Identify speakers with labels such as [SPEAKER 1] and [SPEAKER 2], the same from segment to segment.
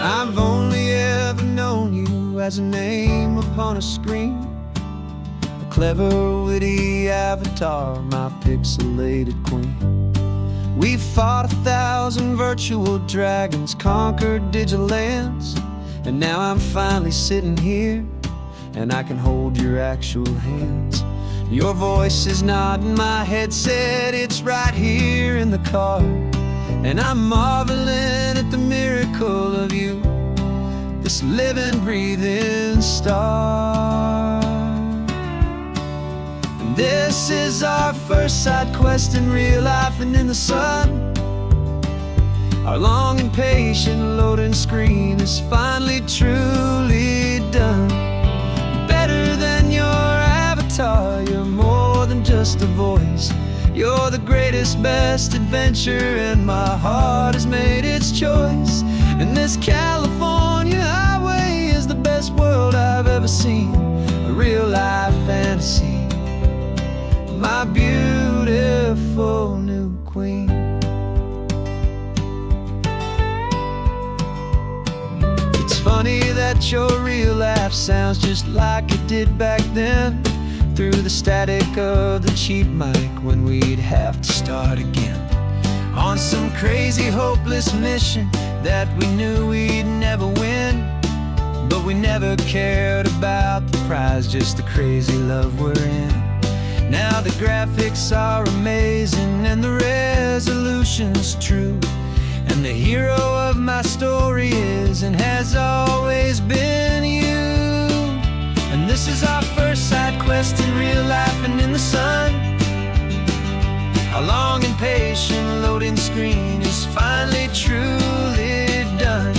[SPEAKER 1] I've only ever known you as a name upon a screen, a clever, witty avatar, my pixelated queen. We've fought 1,000 virtual dragons, conquered digital lands, and now I'm finally sitting here, and I can hold your actual hands. Your voice is not in my headset, it's right here in the car, and I'm marveling at the miracle of you, this living, breathing star. And this is our first side quest in real life and in the sun. Our long and patient loading screen is finally truly done. Better than your avatar, you're more than just a voice. You're the greatest, best adventure, and my heart has made its choice. And this California highway is the best world I've ever seen, a real-life fantasy, my beautiful new queen. It's funny that your real life sounds just like it did back then, through the static of the cheap mic when we'd have to start again, on some crazy hopeless mission that we knew we'd never win. But we never cared about the prize, just the crazy love we're in. Now the graphics are amazing and the resolution's true, and the hero of my story is and has always been you. And this is our first side quest in real life and in the sun. Our long and patient loading screen is finally truly done.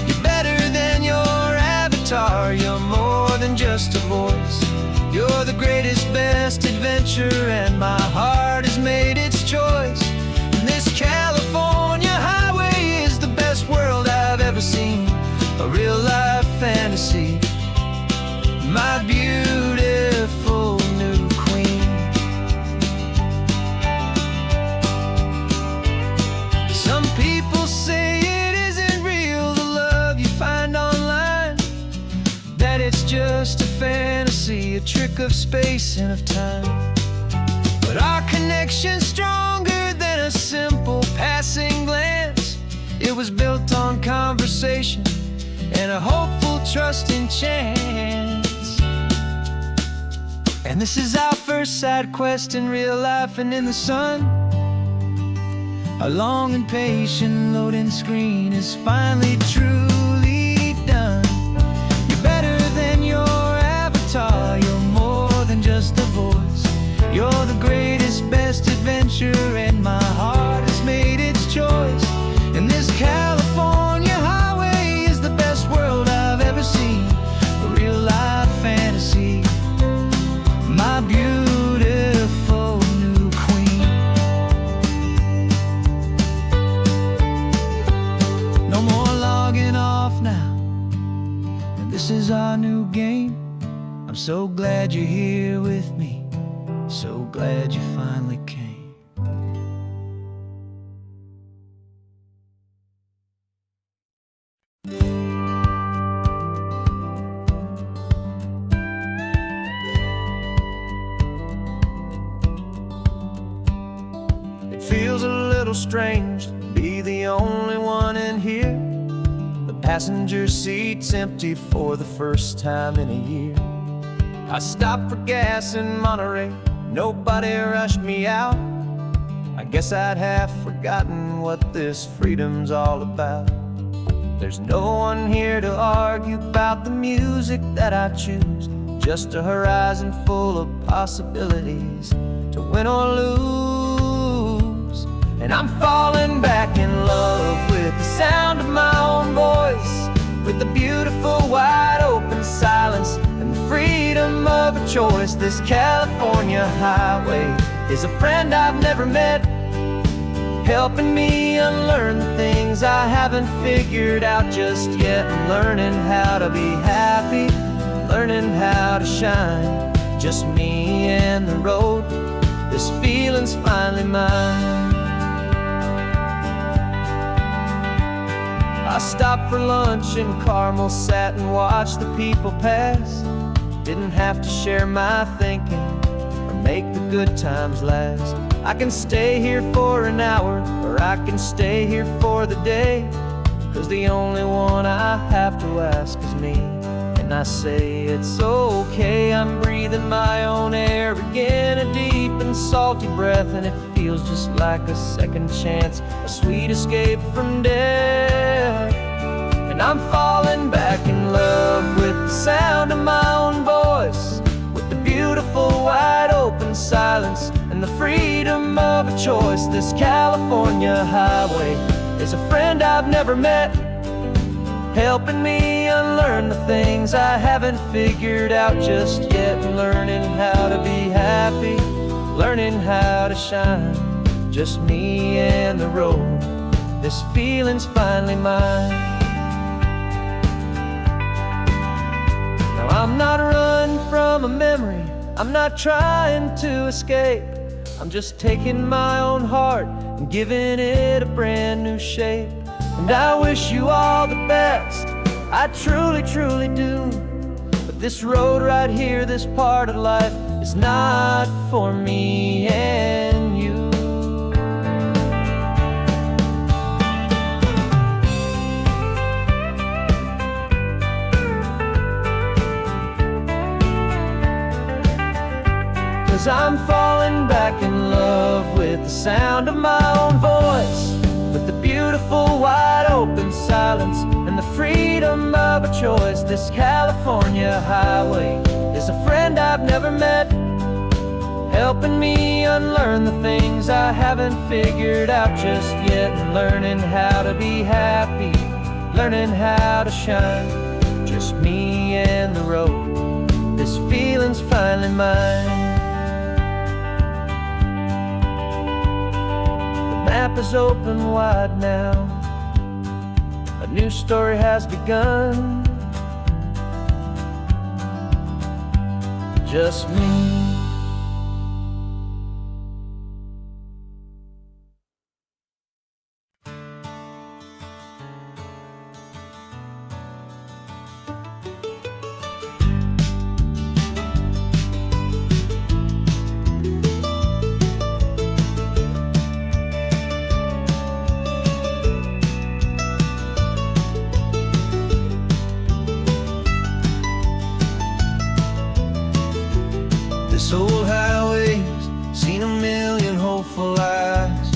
[SPEAKER 1] You're better than your avatar, you're more than just a voice. You're the greatest, best adventure, and my heart has made its choice. And this California highway is the best world I've ever seen, a real-life fantasy, my beautiful new queen. Some people say it isn't real, the love you find online, that it's just a fantasy, a trick of space and of time. But our connection's stronger than a simple passing glance. It was built on conversation and a hopeful, trusting chance. And this is our first side quest in real life and in the sun. Our long and patient loading screen is finally truly done. You're better than your avatar, you're more than just a voice. You're the greatest, best adventure, and my heart has made its choice. And this California highway is the best world I've ever seen, a real-life fantasy, my beautiful new queen. No more logging off now, and this is our new game. I'm so glad you're here with me, so glad you finally came. It feels a little strange to be the only one in here. The passenger seat's empty for the first time in a year. I stopped for gas in Monterey, nobody rushed me out. I guess I'd have forgotten what this freedom's all about. There's no one here to argue about the music that I choose, just a horizon full of possibilities to win or lose. And I'm falling back in love with the sound of my own voice, with the beautiful wide open silence and the freedom of a choice. This California highway is a friend I've never met, helping me unlearn the things I haven't figured out just yet. I'm learning how to be happy, learning how to shine, just me and the road. This feeling's finally mine. I stopped for lunch in Carmel, sat and watched the people pass. Didn't have to share my thinking or make the good times last. I can stay here for an hour, or I can stay here for the day, 'cause the only one I have to ask is me. And I say it's okay, I'm breathing my own air again, a deep and salty breath, and it feels just like a second chance, a sweet escape from death. And I'm falling back in love with the sound of my own voice, with the beautiful wide open silence and the freedom of a choice. This California highway is a friend I've never met, helping me unlearn the things I haven't figured out just yet, and learning how to be happy, learning how to shine, just me and the road. This feeling's finally mine. Now I'm not running from a memory, I'm not trying to escape, I'm just taking my own heart and giving it a brand new shape. And I wish you all the best, I truly, truly do. But this road right here, this part of life, is not for me and you. Cause I'm falling back in love with the sound of my own voice, with the beautiful wide open silence and the freedom of a choice. This California highway is a friend I've never met, helping me unlearn the things I haven't figured out just yet, and learning how to be happy, learning how to shine, just me and the road. This feeling's finally mine. The map is open wide now, a new story has begun, just me. This old highway's seen a million hopeful eyes,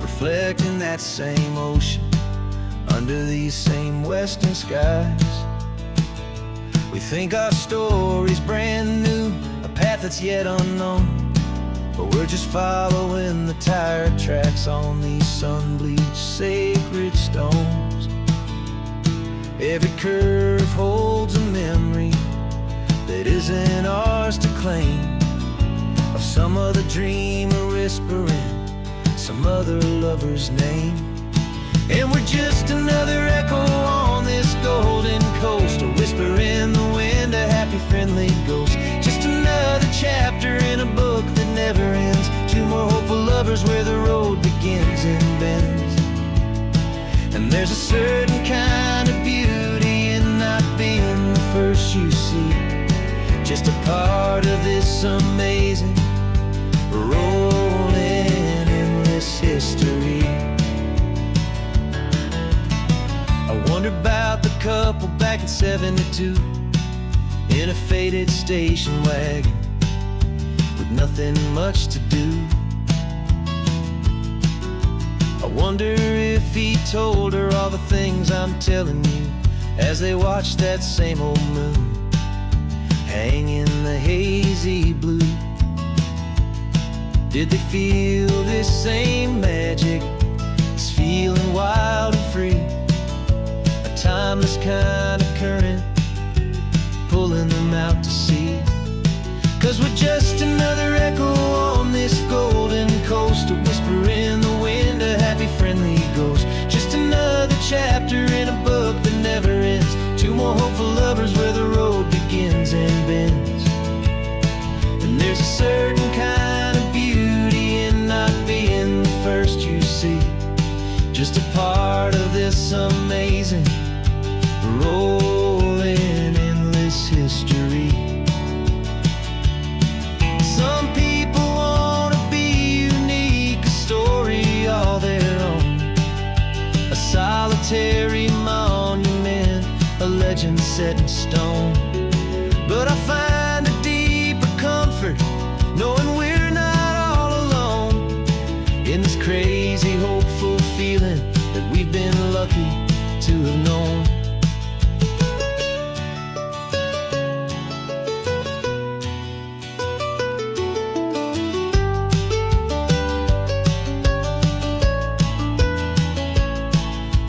[SPEAKER 1] reflecting that same ocean under these same western skies. We think our story's brand new, a path that's yet unknown, but we're just following the tire tracks on these sun-bleached sacred stones. Every curve holds a memory that isn't ours to claim, of some other dreamer whispering some other lover's name. And we're just another echo on this golden coast, a whisper in the wind, a happy friendly ghost. Just another chapter in a book that never ends, two more hopeful lovers where the road begins and bends. And there's a certain kind of beauty in not being the first you see, just a part of this amazing rolling endless history. I wonder about the couple back in '72 in a faded station wagon with nothing much to do. I wonder if he told her all the things I'm telling you as they watched that same old moon hang in the hazy blue. Did they feel this same magic, this feeling wild and free, a timeless kind of current pulling them out to sea? 'Cause we're just another echo on this golden coast, a whisper in the wind, a happy friendly ghost. Just another chapter in a book that never ends, two more hopeful lovers where the road begins and bends. And there's a certain kind of beauty in not being the first you see, just a part of this amazing rolling endless history. Some people want to be unique, a story all their own, a solitary monument, a legend set in stone. But I find a deeper comfort knowing we're not all alone in this crazy, hopeful feeling that we've been lucky to have known.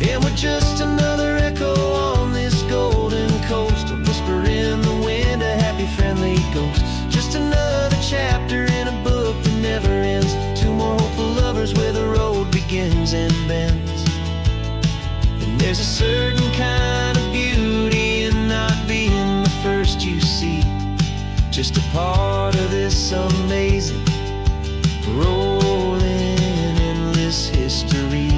[SPEAKER 1] And we're just another echo on this golden coast, a whisper in the wind, a happy, friendly ghost. Just another chapter in a book that never ends. Two more hopeful lovers where the road begins and bends. And there's a certain kind of beauty in not being the first you see, just a part of this amazing, rolling, endless history.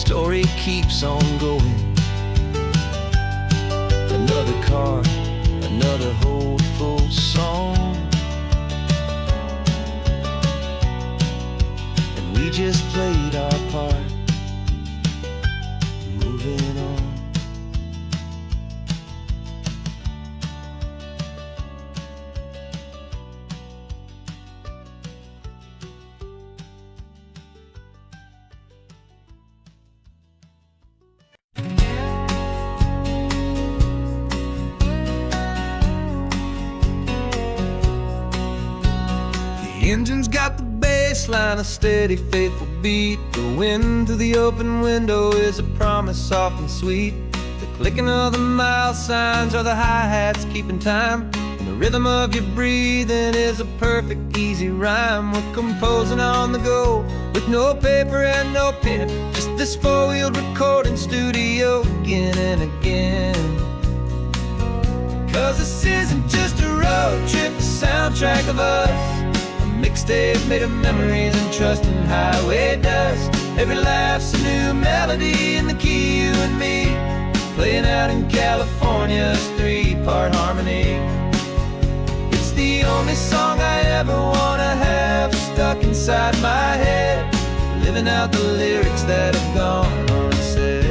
[SPEAKER 1] Story keeps on going. Another card, another hopeful song, and we just played our part, moving on. The engine's got the bass line, a steady, faithful beat. The wind through the open window is a promise, soft and sweet. The clicking of the mile signs are the hi-hats keeping time, and the rhythm of your breathing is a perfect, easy rhyme. We're composing on the go with no paper and no pen, just this four-wheeled recording studio again and again. 'Cause this isn't just a road trip, the soundtrack of us, mixtape made of memories and trust in highway dust. Every laugh's a new melody in the key, you and me, playing out in California's three-part harmony. It's the only song I ever wanna have stuck inside my head, living out the lyrics that have gone unsaid.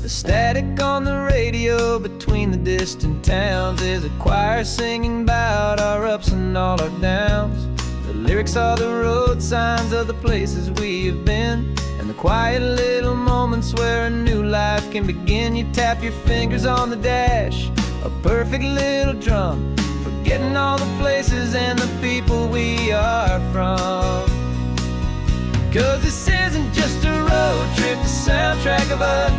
[SPEAKER 1] Static on the radio between the distant towns is a choir singing about our ups and all our downs. The lyrics are the road signs of the places we have been, and the quiet little moments where a new life can begin. You tap your fingers on the dash, a perfect little drum, forgetting all the places and the people we are from. 'Cause this isn't just a road trip, the soundtrack of us,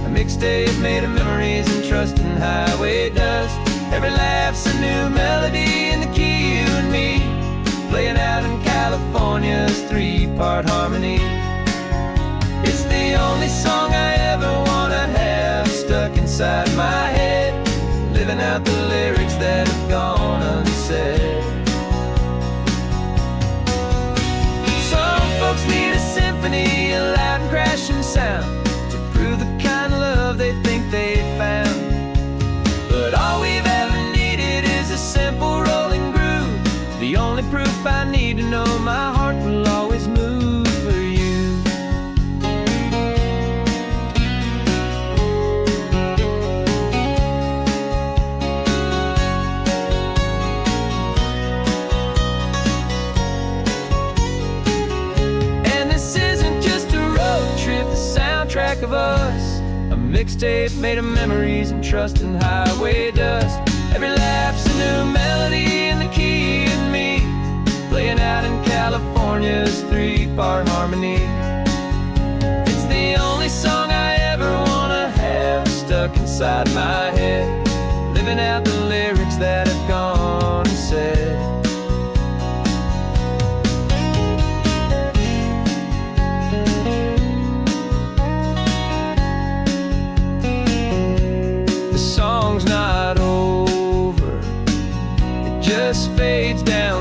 [SPEAKER 1] a mixtape made of memories and trust in highway dust. Every laugh's a new melody in the key, you and me, playing out in California's three-part harmony. It's the only song I ever wanna have stuck inside my head, living out the lyrics that have gone unsaid. Some folks need a symphony, a loud and crashing sound, the kind of love they think they found. But all we've ever needed is a simple rolling groove, the only proof I need to know my heart will always move for you. And this isn't just a road trip, the soundtrack of us, a mixtape made of memories and trust in highway dust. Every laugh's a new melody in the key, you and me, playing out in California's three-part harmony. It's the only song I ever wanna have stuck inside my head, living out the lyrics that have gone unsaid. Not over, it just fades down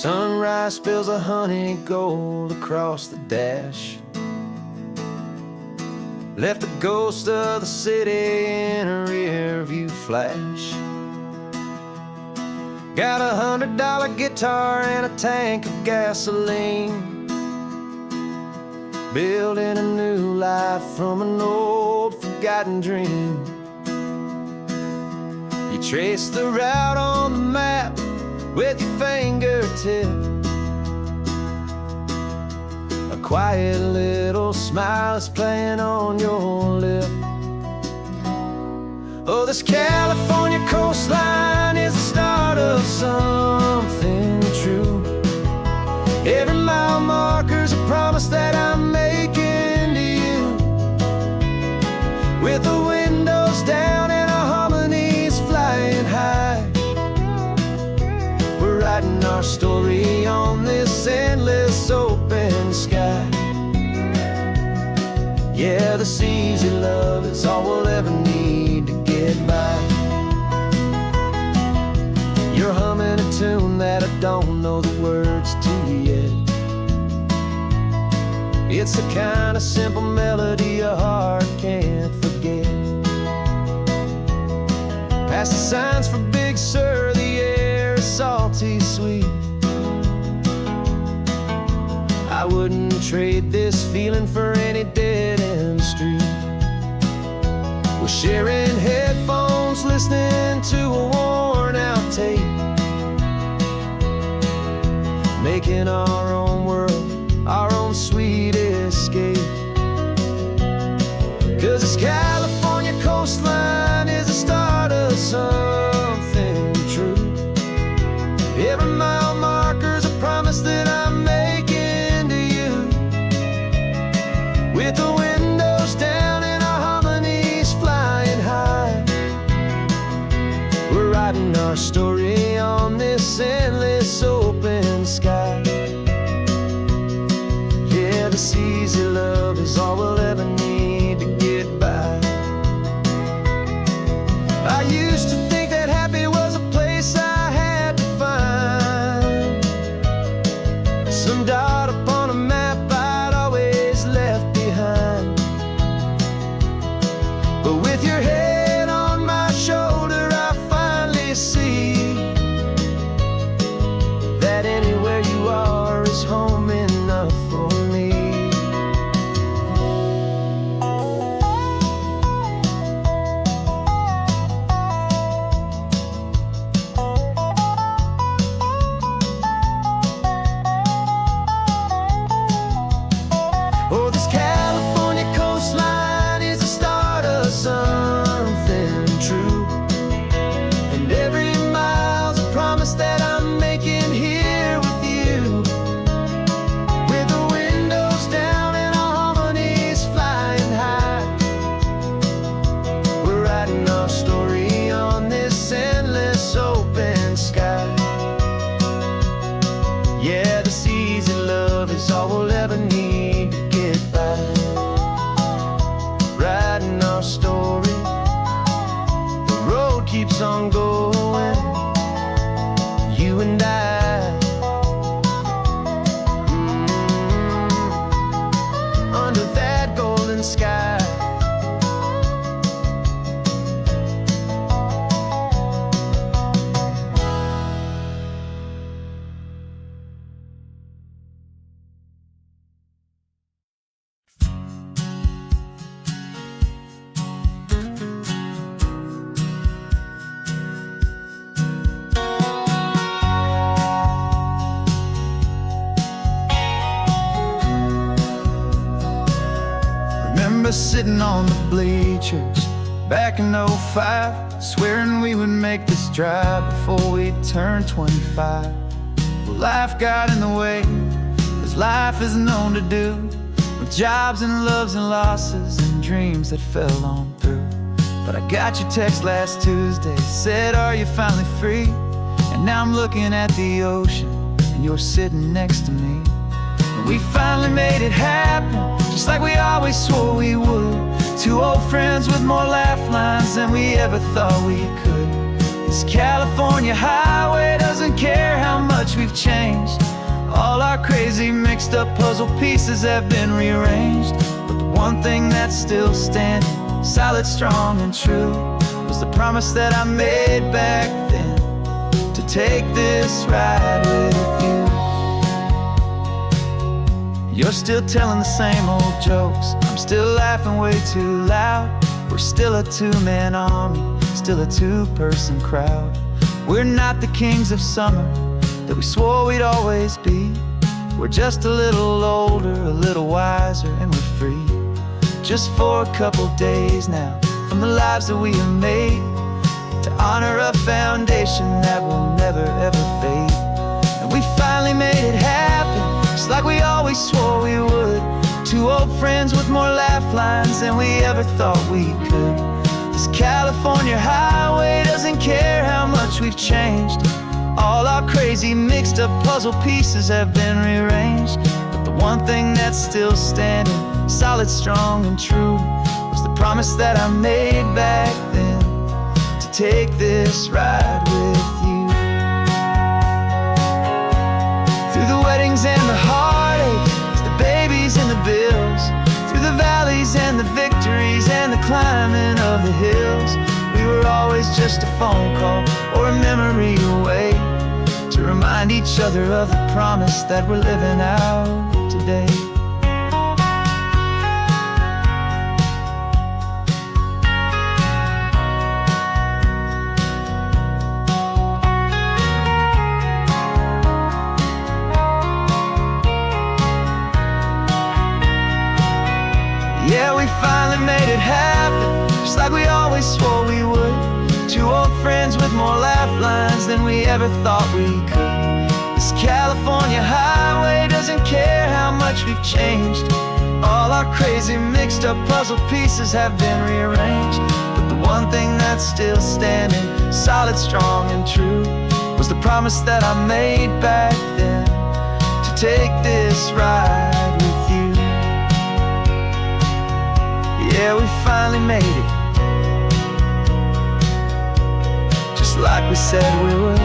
[SPEAKER 1] Sunrise spills a honey gold across the dash. Left the ghost of the city in a rear view flash. Got $100 guitar and a tank of gasoline, building a new life from an old forgotten dream. You trace the route on the map with your fingertip, a quiet little smile is playing on your lip. Oh, this California coastline is the start of something true. Every mile marker's a promise that I'm making to you. With the windows down and our harmonies flying high, we're writing our story on this endless open sky. Yeah, this easy love is all we'll ever need to get by. You're humming a tune that I don't know the words to yet. It's the kind of simple melody your heart can't forget. Past the signs for Big Sur, the air is salty sweet. I wouldn't trade this feeling for any dead-end street. We're sharing headphones, listening to a worn-out tape, making our own world, our own sweet escape. 'Cause this California coastline is the start of something true. Every mile marker's a promise that I'm making to you. With the windows down and our harmonies flying high, we're writing our story on this endless open sky. Yeah, this easy love is all we'll ever need to get by. I used to think that happy was a place I had to find, some dot upon a map I'd always left behind. But with your head on my shoulder, I finally see that anywhere you are is home enough for me. Oh, this California coastline is the start of something true. And every mile's a promise that I'm making here with you. With the windows down and our harmonies flying high, we're writing our story on this endless open sky. Yeah, this easy love is all we'll ever need to get by. Writing our story, the road keeps on going, you and I. Under that golden sky. Remember sitting on the bleachers back in '05, swearing we would make this drive before we turned 25. Well, life got in the way, as life is known to do, with jobs and loves and losses and dreams that fell on through. But I got your text last Tuesday, said, are you finally free? And now I'm looking at the ocean, and you're sitting next to me. And we finally made it happen, just like we always swore we would. Two old friends with more laugh lines than we ever thought we could. This California highway doesn't care how much we've changed. All our crazy mixed up puzzle pieces have been rearranged. But the one thing that's still standing, solid, strong, and true, was the promise that I made back then, to take this ride with you. You're still telling the same old jokes, I'm still laughing way too loud. We're still a two-man army, still a two-person crowd. We're not the kings of summer that we swore we'd always be. We're just a little older, a little wiser, and we're free. Just for a couple days now, from the lives that we have made, to honor a foundation that will never ever fade. And we finally made it happen, just like we always swore we would. Two old friends with more laugh lines than we ever thought we could. This California highway doesn't care how much we've changed. All our crazy mixed up puzzle pieces have been rearranged. But the one thing that's still standing, solid, strong, and true, was the promise that I made back then, to take this ride with you. Through the weddings and the heartaches, the babies and the bills, through the valleys and the victories and the climbing of the hills, we were always just a phone call or a memory away, to remind each other of the promise that we're living out today. Yeah, we finally made it happen, just like we always swore we would. Two old friends with more laugh lines than we ever thought we could. This California highway doesn't care how much we've changed. All our crazy mixed up puzzle pieces have been rearranged. But the one thing that's still standing, solid, strong, and true, was the promise that I made back then, to take this ride with you. Yeah, we finally made it, like we said we would.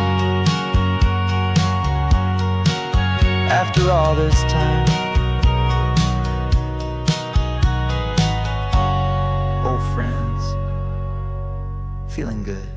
[SPEAKER 1] After all this time, old friends, feeling good.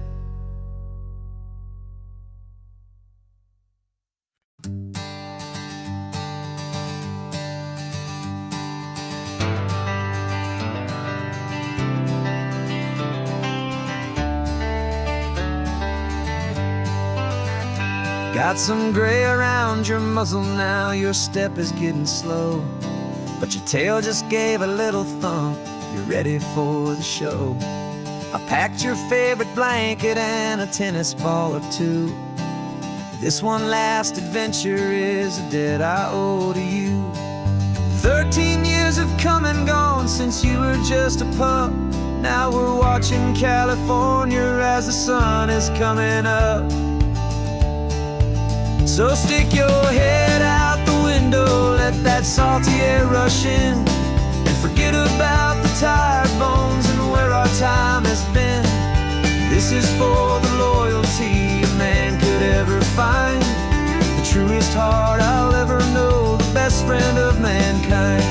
[SPEAKER 1] Got some gray around your muzzle now, your step is getting slow, but your tail just gave a little thump, you're ready for the show. I packed your favorite blanket and a tennis ball or two. This one last adventure is a debt I owe to you. 13 years have come and gone since you were just a pup. Now we're watching California as the sun is coming up. So stick your head out the window, let that salty air rush in, and forget about the tired bones and where our time has been. This is for the loyalty a man could ever find, the truest heart I'll ever know, the best friend of mankind.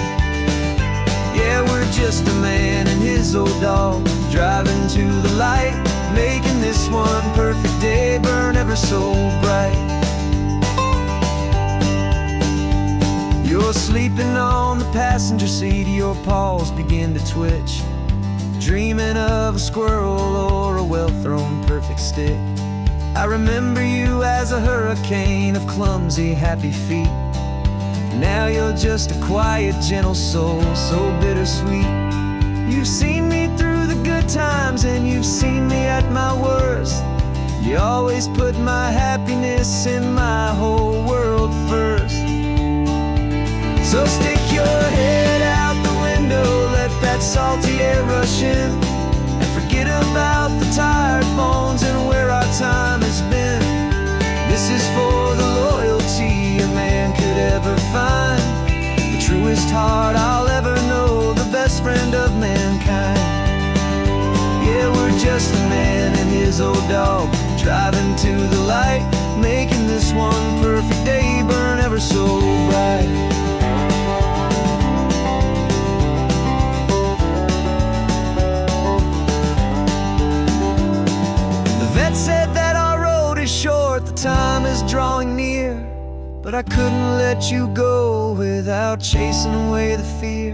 [SPEAKER 1] Yeah, we're just a man and his old dog, driving to the light, making this one perfect day burn ever so bright. You're sleeping on the passenger seat, your paws begin to twitch, dreaming of a squirrel or a well-thrown perfect stick. I remember you as a hurricane of clumsy, happy feet. Now you're just a quiet, gentle soul, so bittersweet. You've seen me through the good times and you've seen me at my worst. You always put my happiness in my whole world first. So stick your head out the window, let that salty air rush in, and forget about the tired bones and where our time has been. This is for the loyalty a man could ever find, the truest heart I'll ever know, the best friend of mankind. Yeah, we're just a man and his old dog, driving to the light, making this one perfect day burn ever so bright. The vet said that our road is short, the time is drawing near, but I couldn't let you go without chasing away the fear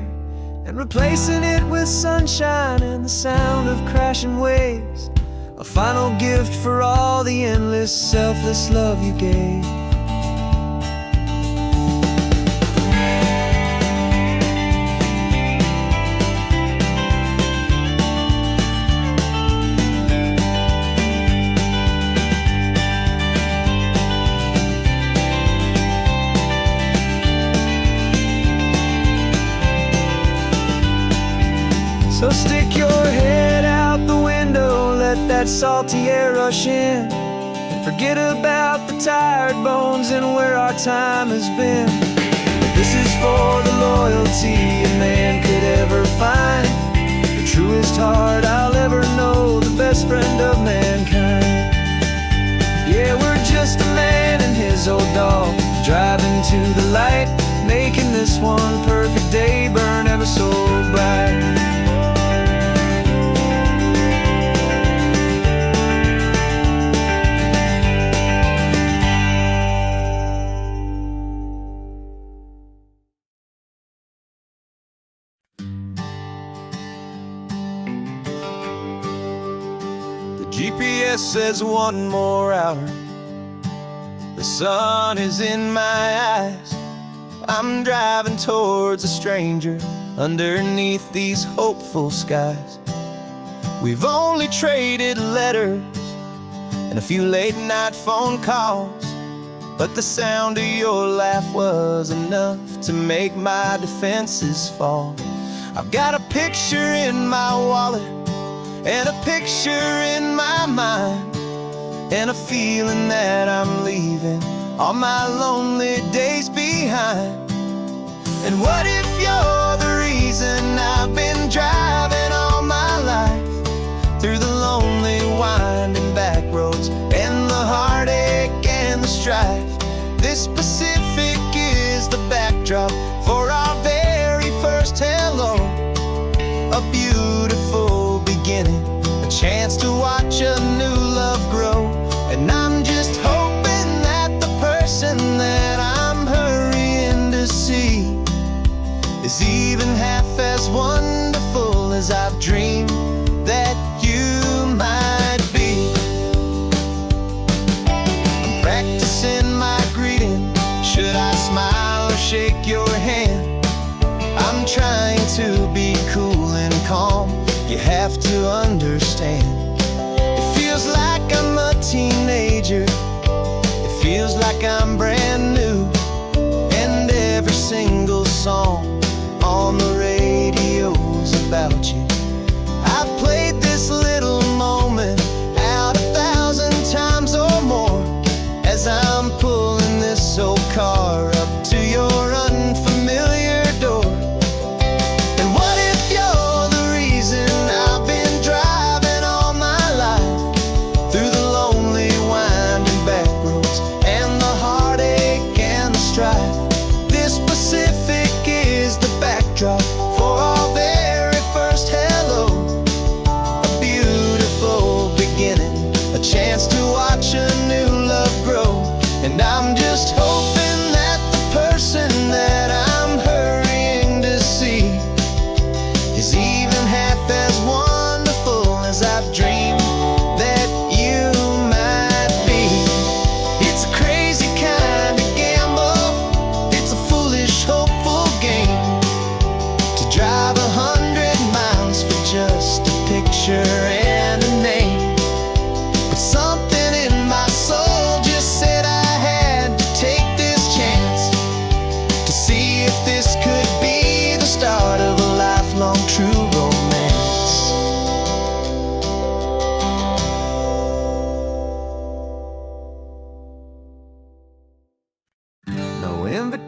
[SPEAKER 1] and replacing it with sunshine and the sound of crashing waves. A final gift for all the endless, selfless love you gave. So stick your head out the window, let that salty air rush in, and forget about the tired bones and where our time has been. This is for the loyalty a man could ever find, the truest heart I'll ever know, the best friend of mankind. Yeah, we're just a man and his old dog, driving to the light, making this one perfect day burn ever so bright. GPS says 1 more hour. The sun is in my eyes. I'm driving towards a stranger underneath these hopeful skies. We've only traded letters and a few late night phone calls, but the sound of your laugh was enough to make my defenses fall. I've got a picture in my wallet and a picture in my mind, and a feeling that I'm leaving all my lonely days behind. And what if you're the reason I've been driving all my life, through the lonely winding back roads and the heartache and the strife? This Pacific is the backdrop for our very first hello, a beautiful beginning, a chance to watch a new love grow. And I'm just hoping that the person that I'm hurrying to see is even half as wonderful as I've dreamed that you might be. I'm practicing my greeting. Should I smile or shake your hand?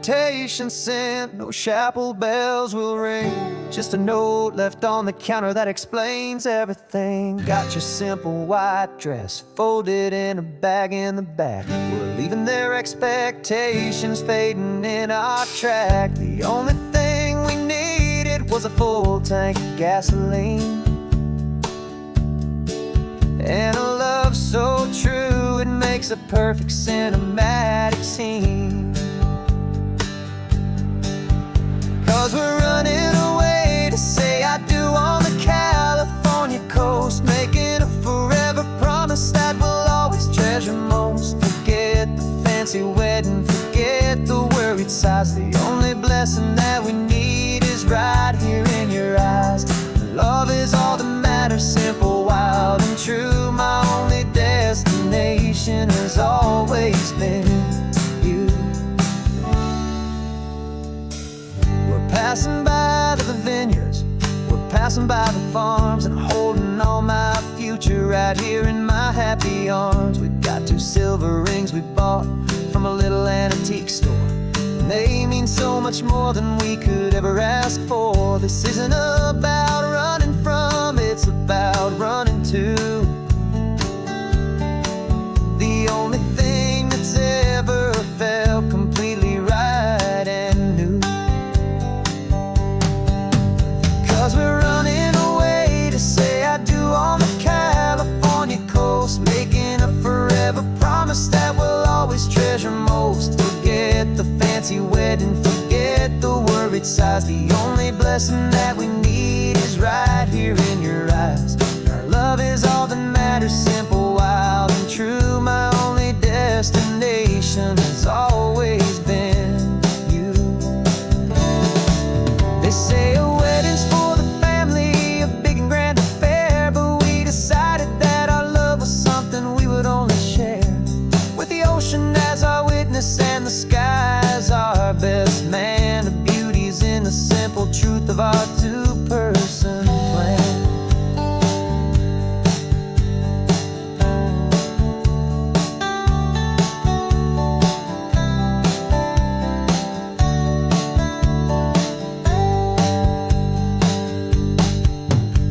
[SPEAKER 1] invitation sent, no chapel bells will ring. Just a note left on the counter that explains everything. Got your simple white dress folded in a bag in the back. We're leaving their expectations fading in our track. The only thing we needed was a full tank of gasoline, and a love so true it makes a perfect cinematic scene. 'Cause we're running away to say I do on the California coast, making a forever promise that we'll always treasure most. Forget the fancy wedding, forget the worried sighs. The only blessing that we need is right here in your eyes. Love is all that matters, simple, wild, and true. My only destination has always been you. We're passing by the vineyards, we're passing by the farms, and holding all my future right here in my happy arms. We've got 2 silver rings we bought from a little antique store, and they mean so much more than we could ever ask for. This isn't about running from, it's about running to the only thing that's ever felt completely right and new. 'Cause we're running away to say I do on the California coast, making a forever promise that we'll always treasure most. Forget the fancy wedding, forget the worried sighs. The only blessing that we need is right here in your eyes. Our love is all that matters, simple, wild, and true. My only destination has always been you. They say a wedding's for the family, a big and grand affair, but we decided that our love was something we would only share with the ocean as our witness and the sky as our best man. The beauty's in the simple truth of our 2-person plan.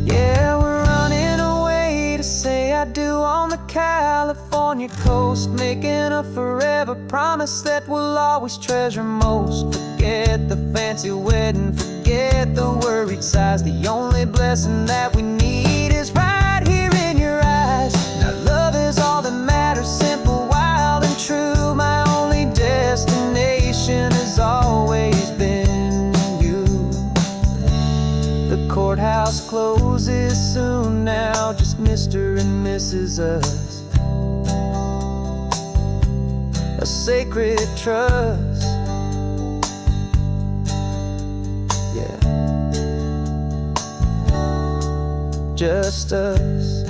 [SPEAKER 1] Yeah, we're running away to say I do on the California coast, making a forever promise that we'll always treasure most. Forget the fancy wedding, forget the worried sighs. The only blessing that we need is right here in your eyes. Now love is all that matters, simple, wild, and true. My only destination has always been you. The courthouse closes soon now, just Mr. and Mrs. Us. A sacred trust, yeah, just us.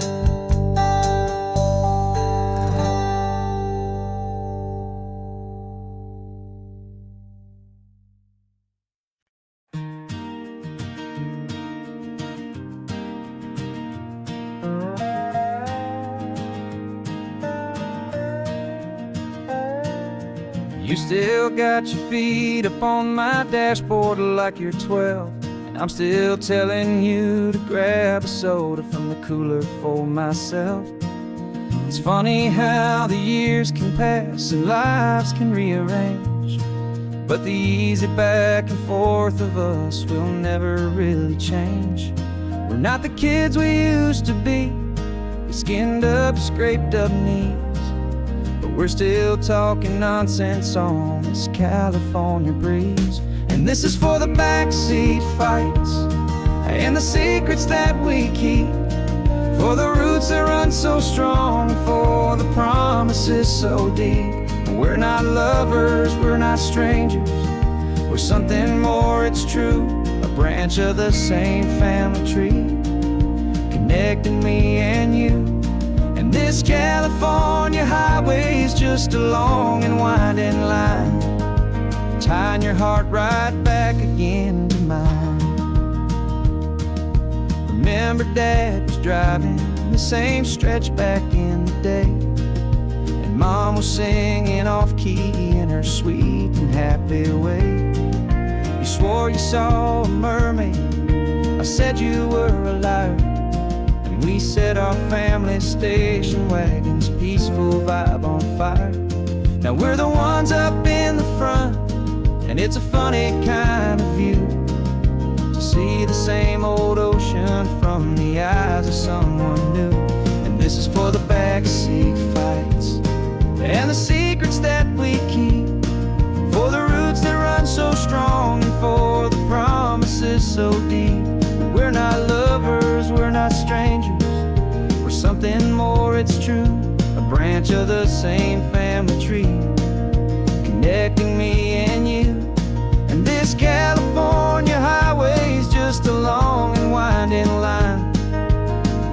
[SPEAKER 1] You still got your feet up on my dashboard like you're 12, and I'm still telling you to grab a soda from the cooler for myself. It's funny how the years can pass and lives can rearrange, but the easy back and forth of us will never really change. We're not the kids we used to be, with skinned up, scraped up knees, but we're still talking nonsense on this California breeze. And this is for the backseat fights and the secrets that we keep, for the roots that run so strong, for the promises so deep. We're not lovers, we're not strangers, we're something more, it's true. A branch of the same family tree, connecting me and you. And this California highway is just a long and winding line, tying your heart right back again to mine. Remember Dad was driving the same stretch back in the day, and and Mom was singing off-key in her sweet and happy way. You swore you saw a mermaid, I said you were a liar, and we set our family station wagon's peaceful vibe on fire. Now we're the ones up in the front, and it's a funny kind of view to see the same old ocean from the eyes of someone new. And this is for the backseat fights and the secrets that we keep, for the roots that run so strong and for the promises so deep. We're not lovers, we're not strangers, we're something more, it's true. A branch of the same family tree, connecting me and you. And this California highway's just a long and winding line,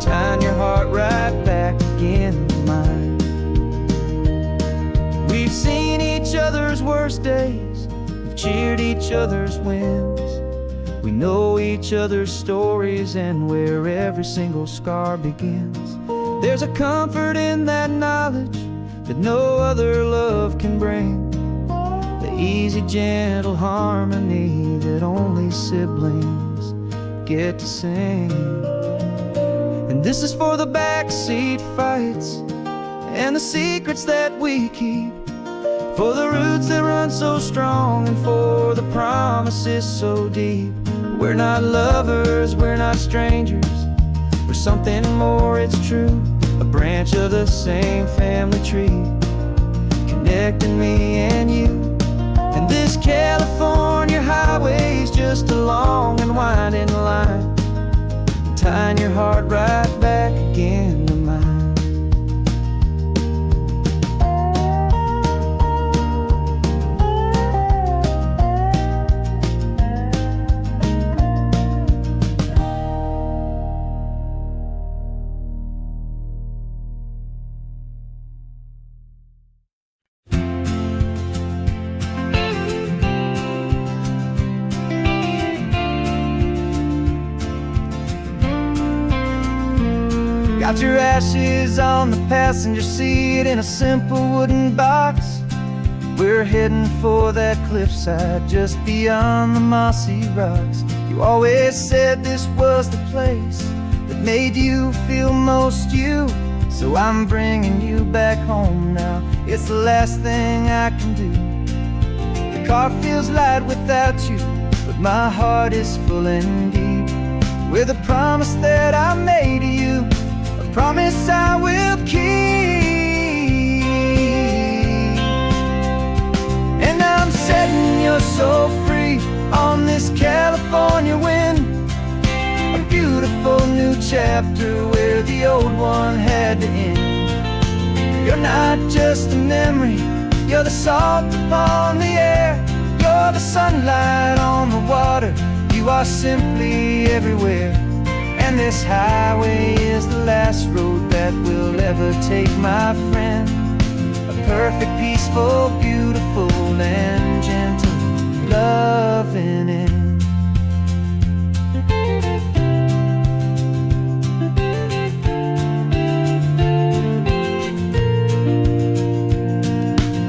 [SPEAKER 1] tying your heart right back again to mine. We've seen each other's worst days, we've cheered each other's wins. We know each other's stories and where every single scar begins. There's a comfort in that knowledge that no other love can bring, the easy, gentle harmony that only siblings get to sing. And this is for the backseat fights and the secrets that we keep, for the roots that run so strong and for the promises so deep. We're not lovers, we're not strangers, we're something more, it's true. A branch of the same family tree, connecting me and you. And this California highway's just a long and winding line, tying your heart right back again to mine. Got your ashes on the passenger seat in a simple wooden box. We're heading for that cliffside just beyond the mossy rocks. You always said this was the place that made you feel most you, so I'm bringing you back home now. It's the last thing I can do. The car feels light without you, but my heart is full and deep with a promise that I made to you, promise I will keep. And I'm setting your soul free on this California wind, a beautiful new chapter where the old one had to end. You're not just a memory, you're the salt upon the air, you're the sunlight on the water, you are simply everywhere. And this highway is the last road that we'll ever take, my friend. A perfect, peaceful, beautiful, and gentle loving end.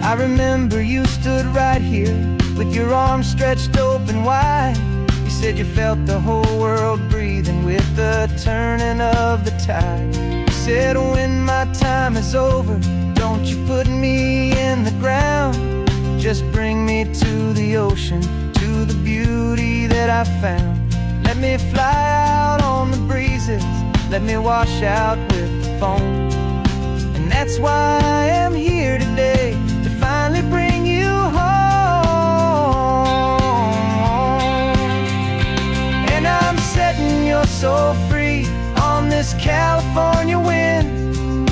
[SPEAKER 1] I remember you stood right here with your arms stretched open wide. You said you felt the whole world breathing with the turning of the tide. You said when my time is over, don't you put me in the ground, just bring me to the ocean, to the beauty that I found. Let me fly out on the breezes, let me wash out with the foam. And that's why I am here today, to finally bring you home. And I'm setting your soul free on this California wind,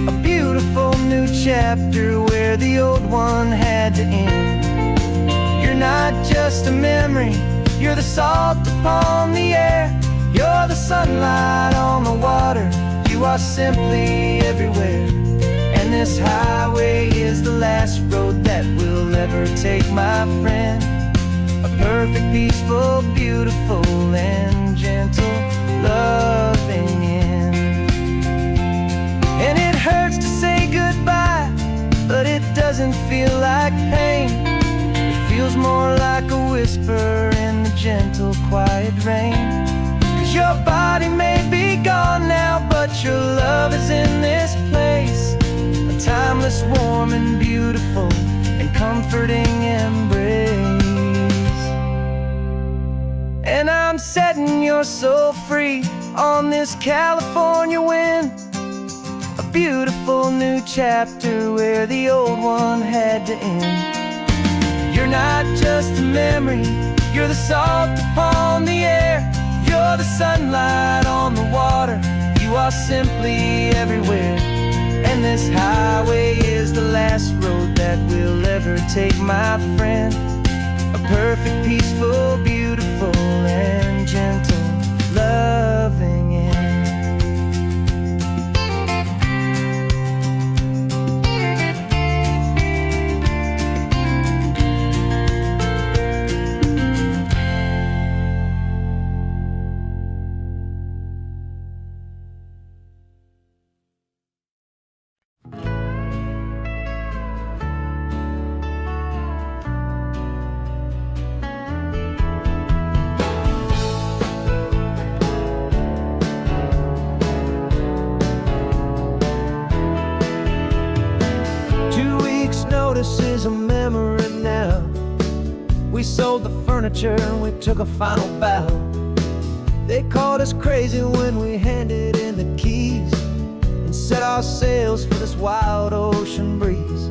[SPEAKER 1] a beautiful new chapter where the old one had to end. You're not just a memory, you're the salt upon the air, you're the sunlight on the water, you are simply everywhere. And this highway is the last road that we'll ever take, my friend. A perfect, peaceful, beautiful, and gentle loving end. And it hurts to say goodbye, doesn't feel like pain. It feels more like a whisper in the gentle, quiet rain. 'Cause your body may be gone now, but your love is in this place. A timeless, warm and beautiful and comforting embrace. And I'm setting your soul free on this California wind. A beautiful new chapter where the old one had to end. You're not just a memory, you're the salt upon the air. You're the sunlight on the water, you are simply everywhere. And this highway is the last road that we'll ever take, my friend. A perfect, peaceful, beautiful and gentle, loving end. Notice is a memory now. We sold the furniture and we took a final bow. They called us crazy when we handed in the keys and set our sails for this wild ocean breeze.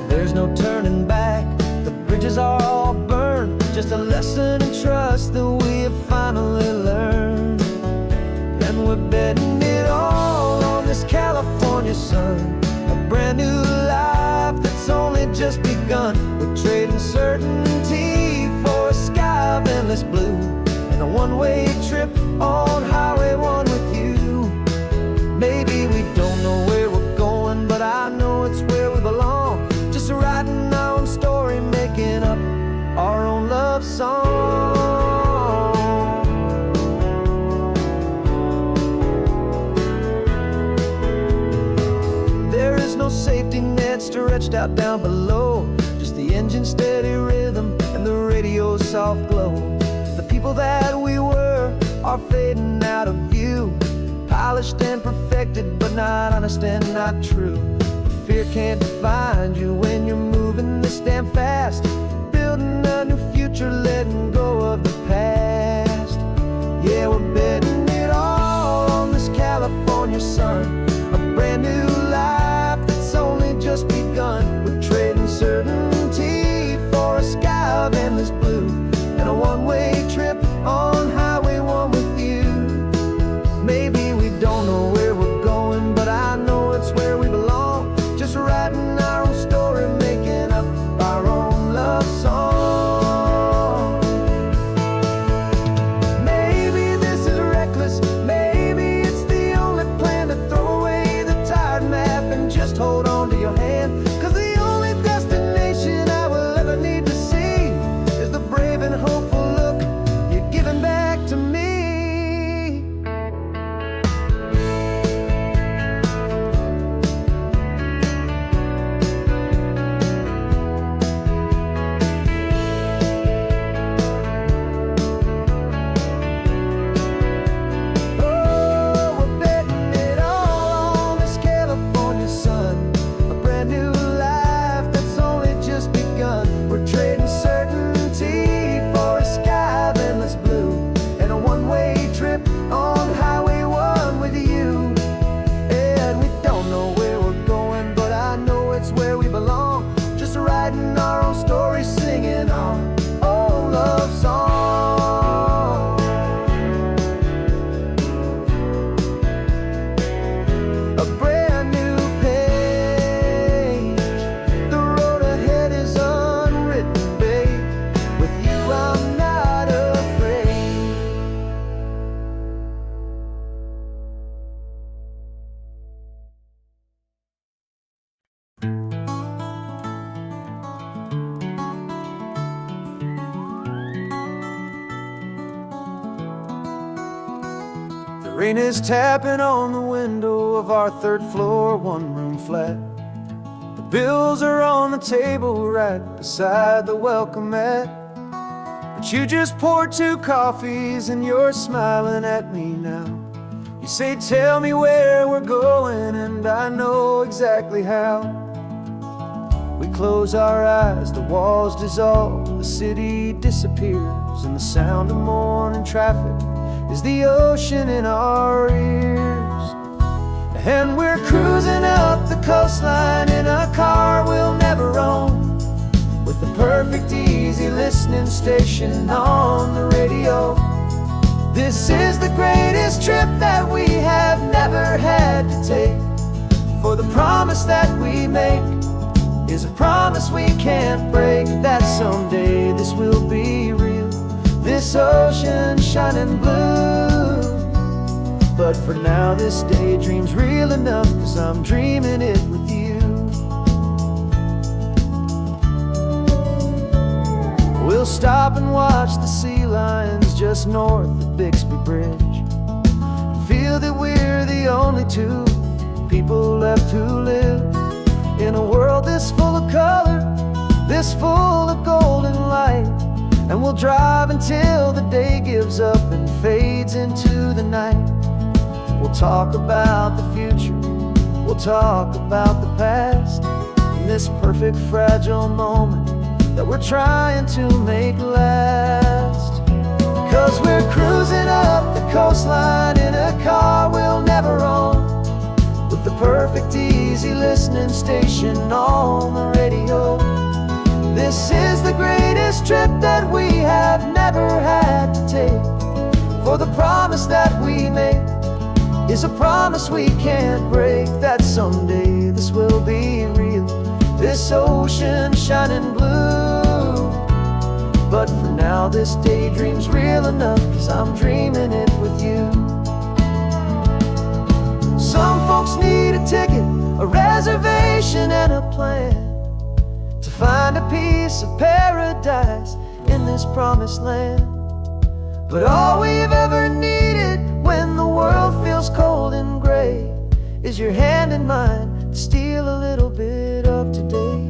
[SPEAKER 1] There's no turning back, the bridges are all burned. Just a lesson in trust that we have finally learned. And we're betting it all on this California sun. A brand new life that's only just begun. We're trading certainty for a sky of endless blue and a one-way trip on Highway 1 with you. Maybe we don't know where we're going, but I know it's where we belong. Just writing our own story, making up our own love song. There is no safety net stretched out down below, just the engine's steady rhythm and the radio's soft glow. The people that we were are fading out of view, polished and perfected, but not honest and not true. Fear can't define you when you're moving this damn fast, building a new future, letting go of the past. Yeah, we're betting it all on this California sun. A brand new life that's only just begun. We're trading certainty for a sky of endless blue and a one-way trip on Highway 1 with you. Maybe we don't know where we're going, but I know it's where we belong. Just writing our own story, making up our own love song. Maybe this is reckless, maybe it's the only plan to throw away the tired map and just hold on to your hand. 'Cause the only destination I will ever need to see is the brave and hopeful look you're giving back to me. Rain is tapping on the window of our third floor, one-room flat. The bills are on the table right beside the welcome mat, but you just poured 2 coffees and you're smiling at me now. You say, tell me where we're going, and I know exactly how. We close our eyes, the walls dissolve, the city disappears, and the sound of morning traffic is the ocean in our ears. And we're cruising up the coastline in a car we'll never own, with the perfect easy listening station on the radio. This is the greatest trip that we have never had to take, for the promise that we make is a promise we can't break, that someday this will be real, this ocean shining blue. But for now this daydream's real enough, 'cause I'm dreaming it with you. We'll stop and watch the sea lions just north of Bixby Bridge, feel that we're the only 2 people left who live in a world this full of color, this full of golden light. And we'll drive until the day gives up and fades into the night. We'll talk about the future, we'll talk about the past, and this perfect fragile moment that we're trying to make last. 'Cause we're cruising up the coastline in a car we'll never own, with the perfect easy listening station on the radio. This is the greatest trip that we have never had to take, for the promise that we make is a promise we can't break, that someday this will be real, this ocean shining blue. But for now this daydream's real enough, 'cause I'm dreaming it with you. Some folks need a ticket, a reservation and a plan to find a piece of paradise in this promised land. But all we've ever needed when the world feels cold and gray is your hand in mine to steal a little bit of today.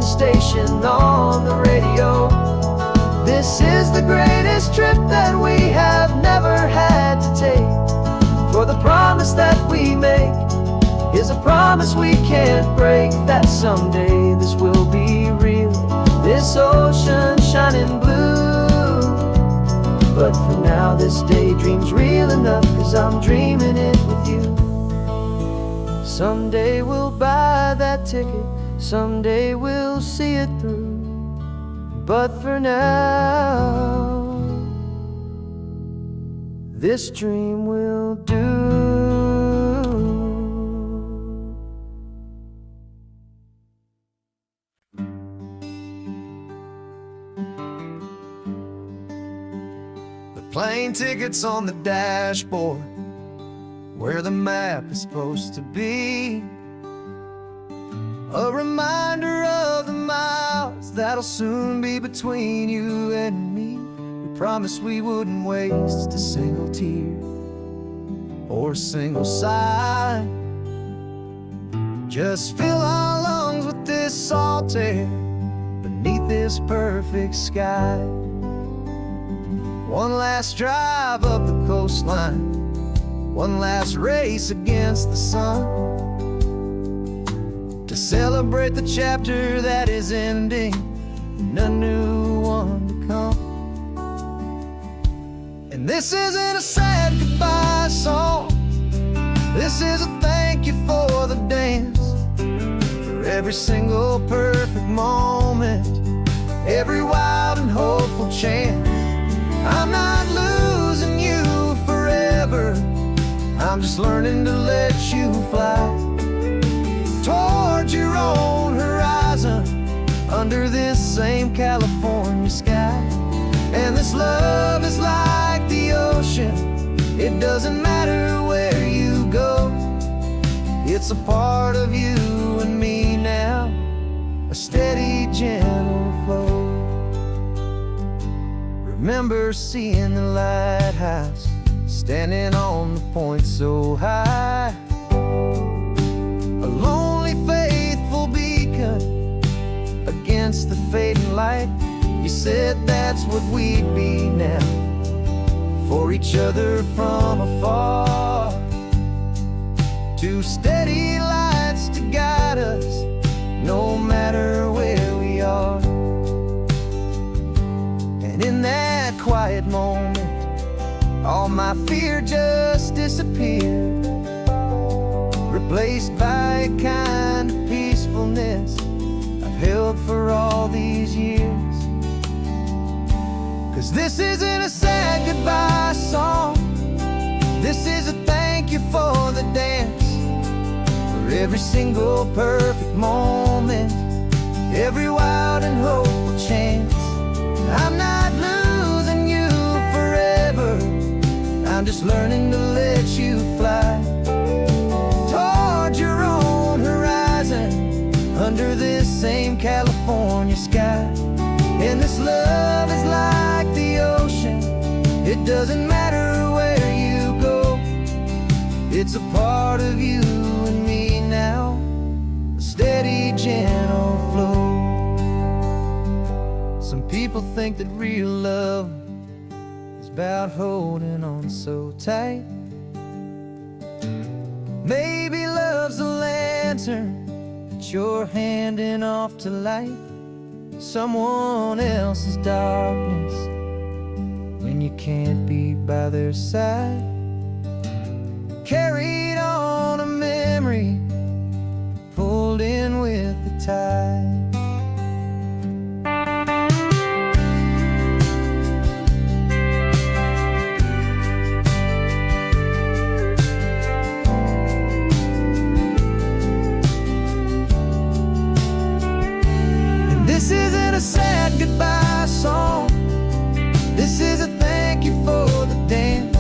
[SPEAKER 1] Station on the radio. This is the greatest trip that we have never had to take, for the promise that we make is a promise we can't break, that someday this will be real, this ocean shining blue. But for now this daydream's real enough, 'cause I'm dreaming it with you. Someday we'll buy that ticket, someday we'll see it through, but for now this dream will do. The plane ticket's on the dashboard, where the map is supposed to be, a reminder of the miles that'll soon be between you and me. We promised we wouldn't waste a single tear or a single sigh, just fill our lungs with this salt air beneath this perfect sky. One last drive up the coastline, one last race against the sun, to celebrate the chapter that is ending and a new one to come. And this isn't a sad goodbye song, this is a thank you for the dance, for every single perfect moment, every wild and hopeful chance. I'm not losing you forever, I'm I'm just learning to let you fly towards your own horizon, under this same California sky. And this love is like the ocean, it doesn't matter where you go. It's a part of you and me now, a steady, gentle flow. Remember seeing the lighthouse, standing on the point so high, a lonely, faithful beacon against the fading light. You said that's what we'd be now, for each other from afar. Two steady lights to guide us, no matter where we are. And in that quiet moment, all my fear just disappeared, replaced by a kind of peacefulness I've held for all these years. 'Cause this isn't a sad goodbye song, this is a thank you for the dance, for every single perfect moment, every wild and hopeful chance. I'm not losing you forever, I'm just learning to let you fly towards your own horizon, under this same California sky. And this love is like the ocean, it doesn't matter where you go. It's a part of you and me now, a steady, gentle flow. Some people think that real love is about holding on so tight. Maybe love's a lantern that you're handing off to light someone else's darkness when you can't be by their side. Carried on a memory, pulled in with the tide. This isn't a sad goodbye song, this is a thank you for the dance,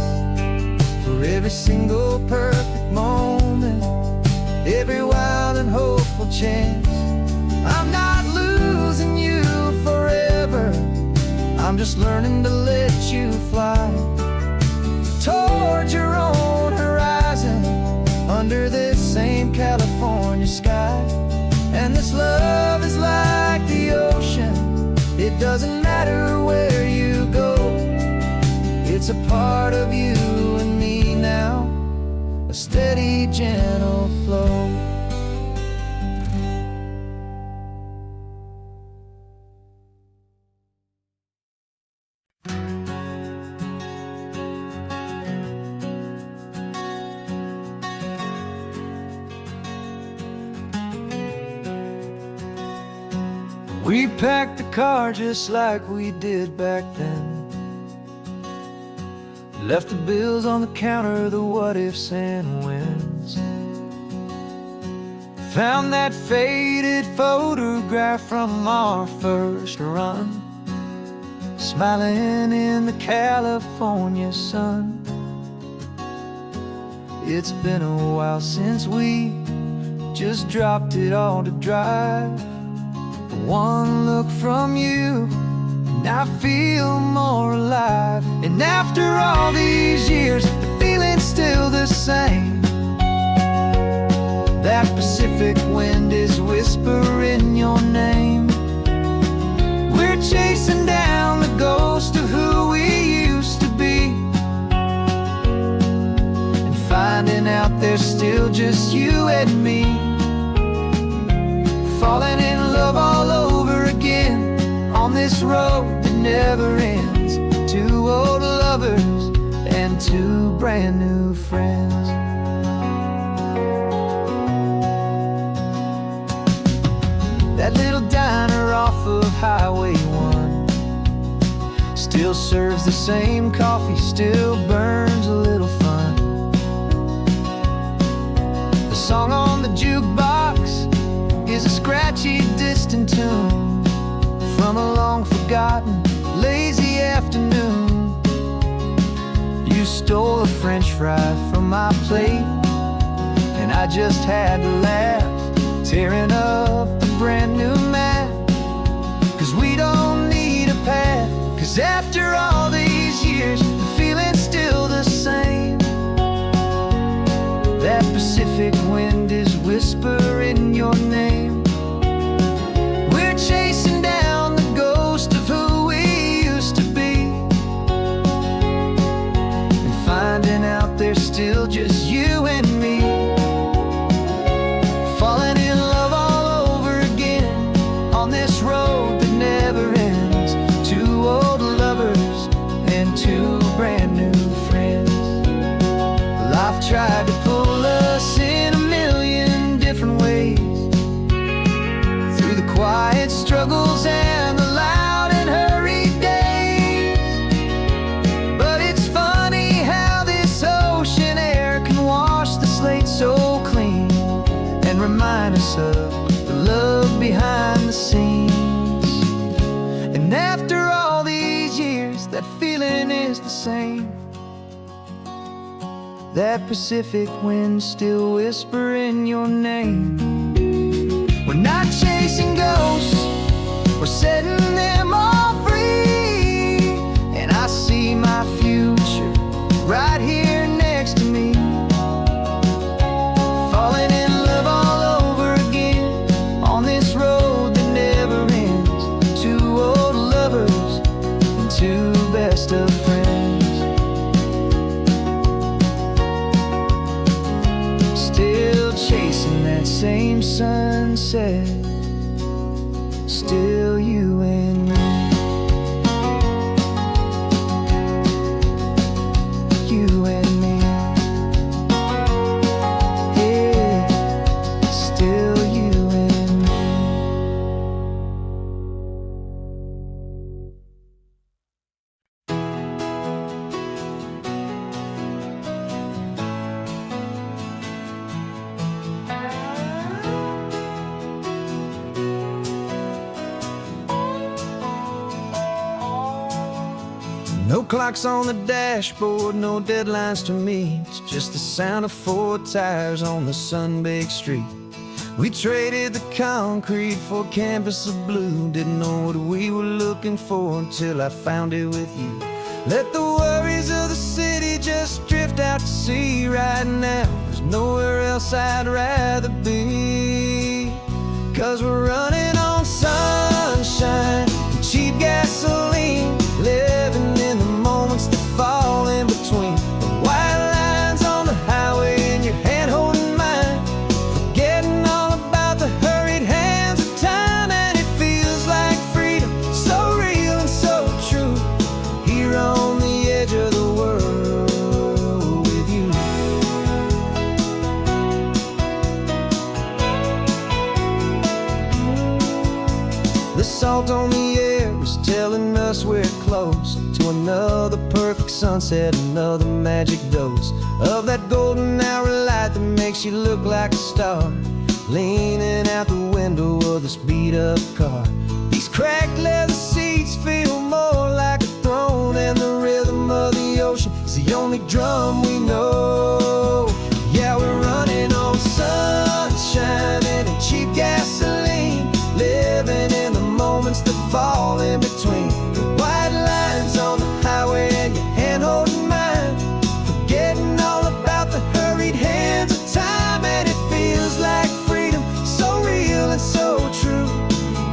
[SPEAKER 1] for every single perfect moment, every wild and hopeful chance. I'm not losing you forever, I'm just learning to let you fly towards your own horizon, under this same California sky. And this love is like the ocean, it doesn't matter where you go. It's a part of you and me now, a steady, gentle flow. We packed the car just like we did back then, left the bills on the counter, the what ifs and whens. Found that faded photograph from our first run, smiling in the California sun. It's been a while since we just dropped it all to drive. One look from you and I feel more alive. And after all these years, the feeling's still the same. That Pacific wind is whispering your name. We're chasing down the ghost of who we used to be, and finding out there's still just you and me. Falling in love all over again on this road that never ends. Two old lovers and two brand new friends. That little diner off of Highway 1 still serves the same coffee, still burns a little fun. on a long-forgotten, lazy afternoon. You stole a French fry from my plate, and I just had to laugh, tearing up the brand new map. 'Cause we don't need a path, 'cause after all these years, the feeling's still the same. That Pacific wind is whispering your name. We're chasing down the ghost of who we used to be, and finding out there's still just you and me. Falling in love all over again on this road that never ends. Two old lovers and two brand new friends. Life tried to pull us in a million different ways, through the quiet struggles and the loud and hurried days. But it's funny how this ocean air can wash the slate so clean, and remind us of the love behind the scenes. And after all these years, that feeling is the same. That Pacific wind still whispering your name. We're not chasing ghosts, we're setting them all free. And I see my future right here next to me. Falling in love all over again on this road that never ends. Two old lovers and two best of friends. Still chasing that same sunset, still you and me. You and me. Yeah, still you and me. No clocks on the dashboard, no deadlines to meet. It's just the sound of four tires on the sun-baked street. We traded the concrete for a canvas of blue. Didn't know what we were looking for until I found it with you. Let the worries of the city just drift out to sea right now. There's nowhere else I'd rather be. 'Cause we're running on sunshine and cheap gasoline, living in the moments that fall in between. The white lines on the highway and your hand holding mine, forgetting all about the hurried hands of time. And it feels like freedom, so real and so true, here on the edge of the world with you. The salt on the air is telling us we're close to another perfect sunset, another magic dose of that golden hour light that makes you look like a star, leaning out the window of this beat-up car. These cracked leather seats feel more like a throne, and the rhythm of the ocean is the only drum we know. Yeah, we're running on sunshine and cheap gasoline, living in the moments that fall in between. The white lines on the highway and your hand holding mine, forgetting all about the hurried hands of time. And it feels like freedom, so real and so true,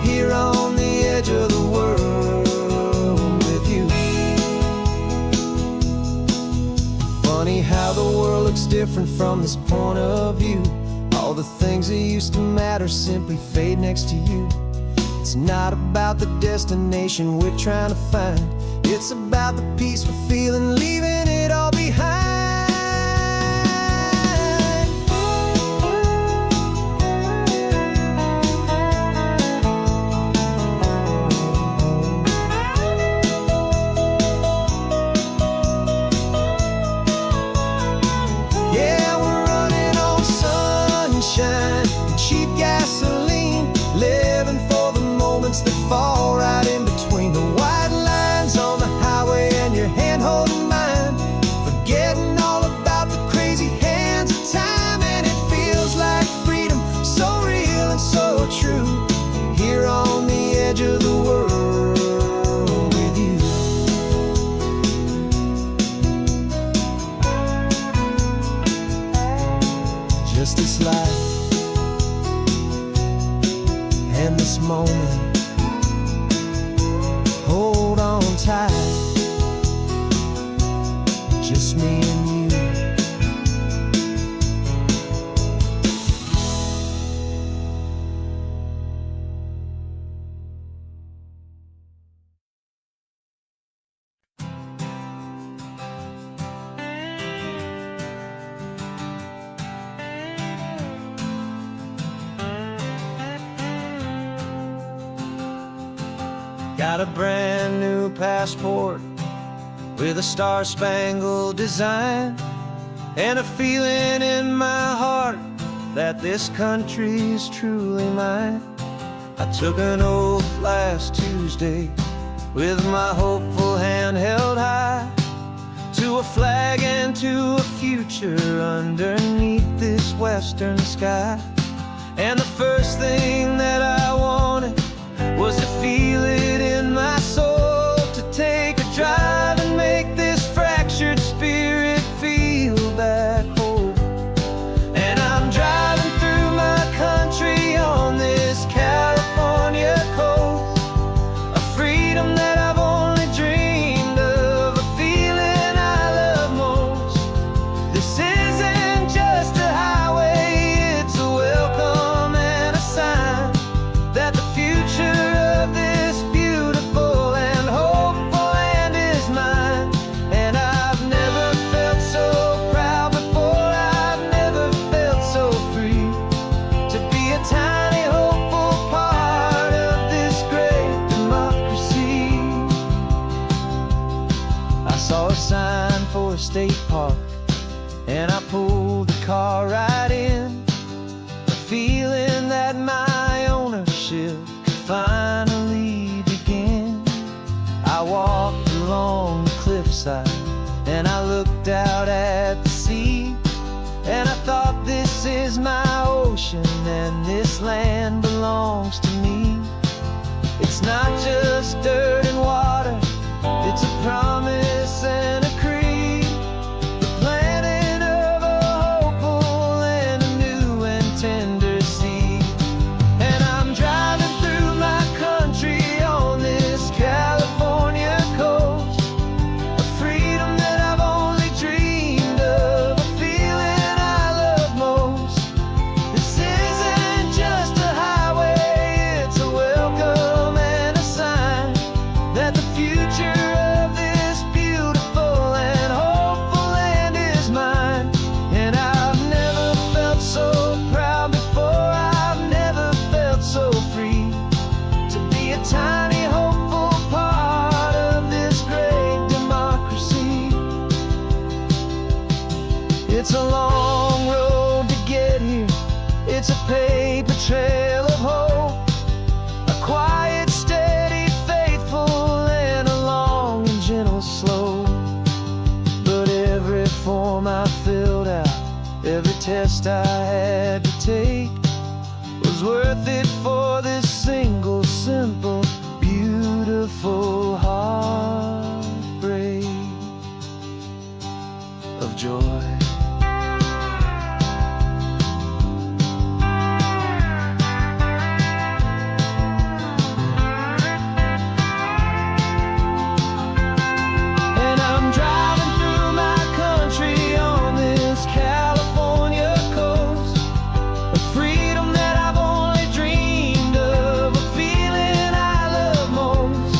[SPEAKER 1] here on the edge of the world with you. Funny how the world looks different from this point of view. All the things that used to matter simply fade next to you. It's not about the destination we're trying to find, it's about the peace we're feeling, leaving it all behind. Yeah, we're running on sunshine and cheap gasoline, living for the moments that fall right in just this life and this moment. Hold on tight, just me and you. Got a brand new passport with a star-spangled design, and a feeling in my heart that this country's truly mine. I took an oath last Tuesday with my hopeful hand held high, to a flag and to a future underneath this western sky. And the first thing that I wanted was to feel it in my soul, to take a drive and make this fractured spirit feel back home. And I'm driving through my country on this California coast, a freedom that I've only dreamed of, a feeling I love most. This isn't just a highway, it's a welcome and a sign that the future of this beautiful and hopeful land is mine. And I've never felt so proud before, I've never felt so free, to be a tiny hopeful part of this great democracy. I saw a sign for a state park, and I pulled the car right in, the feeling that my ownership could finally begin. I walked along the cliffside and I looked out at the sea, and I thought, this is my ocean and this land belongs to me. It's not just dirt and water, it's a promise and a creed, the planting of a hopeful and a new and tender seed. And I'm driving through my country on this California coast, a freedom that I've only dreamed of, a feeling I love most. This isn't just a highway, it's a welcome and a sign that the future of this beautiful and hopeful land is mine. And I've never felt so proud before, I've never felt so free, to be a tiny hopeful part of this great democracy. It's a long road to get here, it's a paper trail of hope, a quiet, steady, faithful, and a long and gentle slope. But every form I filled out, every test I had to take, was worth it for this single, simple, beautiful heartbreak of joy. And I'm driving through my country on this California coast, a freedom that I've only dreamed of, a feeling I love most.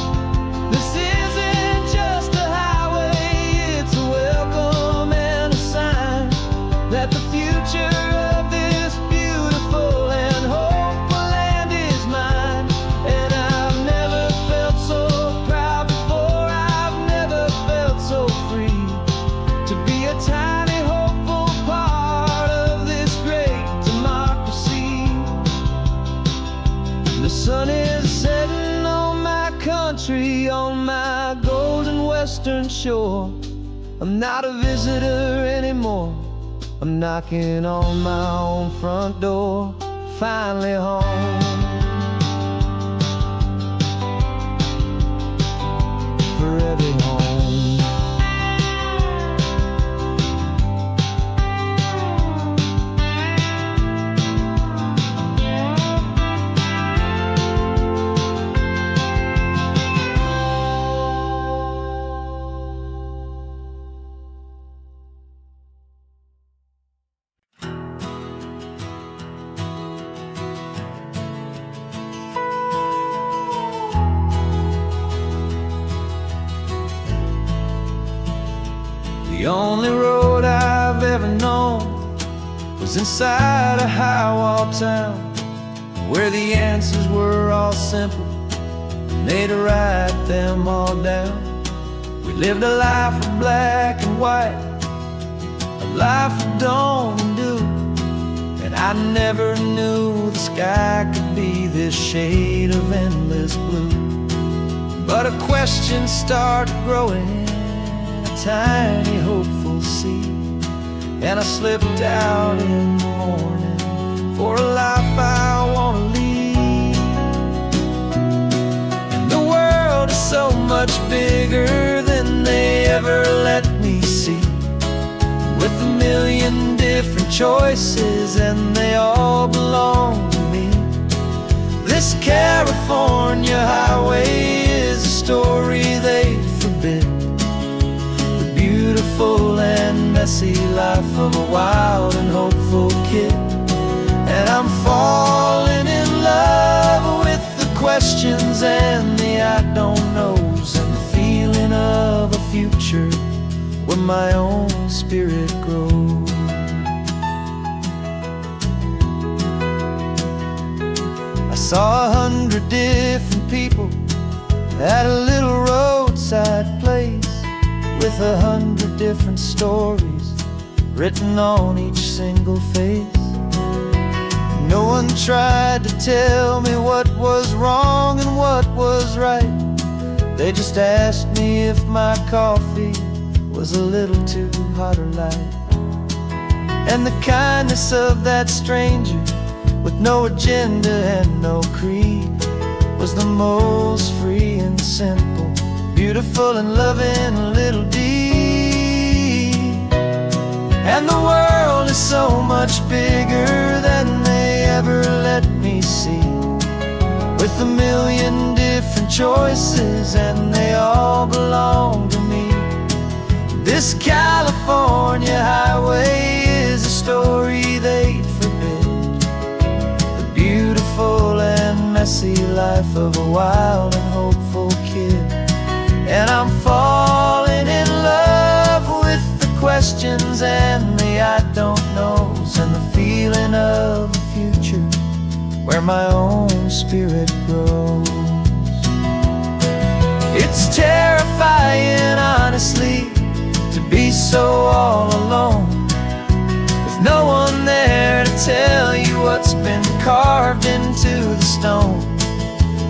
[SPEAKER 1] This isn't just a highway, it's a welcome and a sign that the future of this beautiful and hopeful land is mine. And I've never felt so proud before, I've never felt so free, to be a tiny hopeful part of this great democracy. The sun is setting on my country, on my golden western shore. I'm not a visitor anymore, I'm knocking on my own front door, finally home. Forever home. only road I've ever known was inside a high-wall town, where the answers were all simple, and they'd write them all down. We lived a life of black and white, a life of dawn and dew, and I never knew the sky could be this shade of endless blue. But a question started growing, a tiny hopeful seed, and I slipped out in the morning for a life I want to lead. And the world is so much bigger than they ever let me see, with a million different choices and they all belong to me. This California highway is a story they forbid, the beautiful and messy life of a wild and hopeful kid. And I'm falling in love with the questions and the I don't knows, and the feeling of a future where my own spirit grows. I saw 100 different people at a little roadside place, with 100 different stories written on each single face. No one tried to tell me what was wrong and what was right. They just asked me if my coffee was a little too hot or light. And the kindness of that stranger, with no agenda and no creed, was the most free and simple, beautiful and loving little deed. And the world is so much bigger than they ever let me see, with a million different choices and they all belong to me. This California highway is a story they forbid, the beautiful and messy life of a wild and hopeful kid. And I'm falling in love with the questions and the I don't knows, and the feeling of a future where my own spirit grows. It's terrifying, honestly, to be so all alone, with no one there to tell you what's been carved into the stone.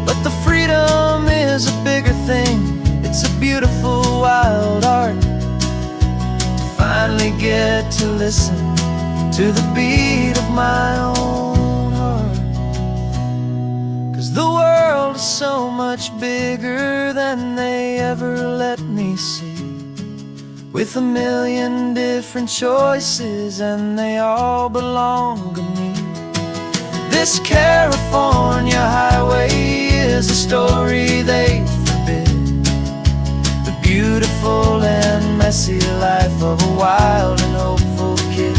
[SPEAKER 1] But the freedom is a bigger thing, it's a beautiful wild art, to finally get to listen to the beat of my own heart. 'Cause the world is so much bigger than they ever let me see, with a million different choices and they all belong to me. This California highway is a story they forbid, the beautiful and messy life of a wild and hopeful kid.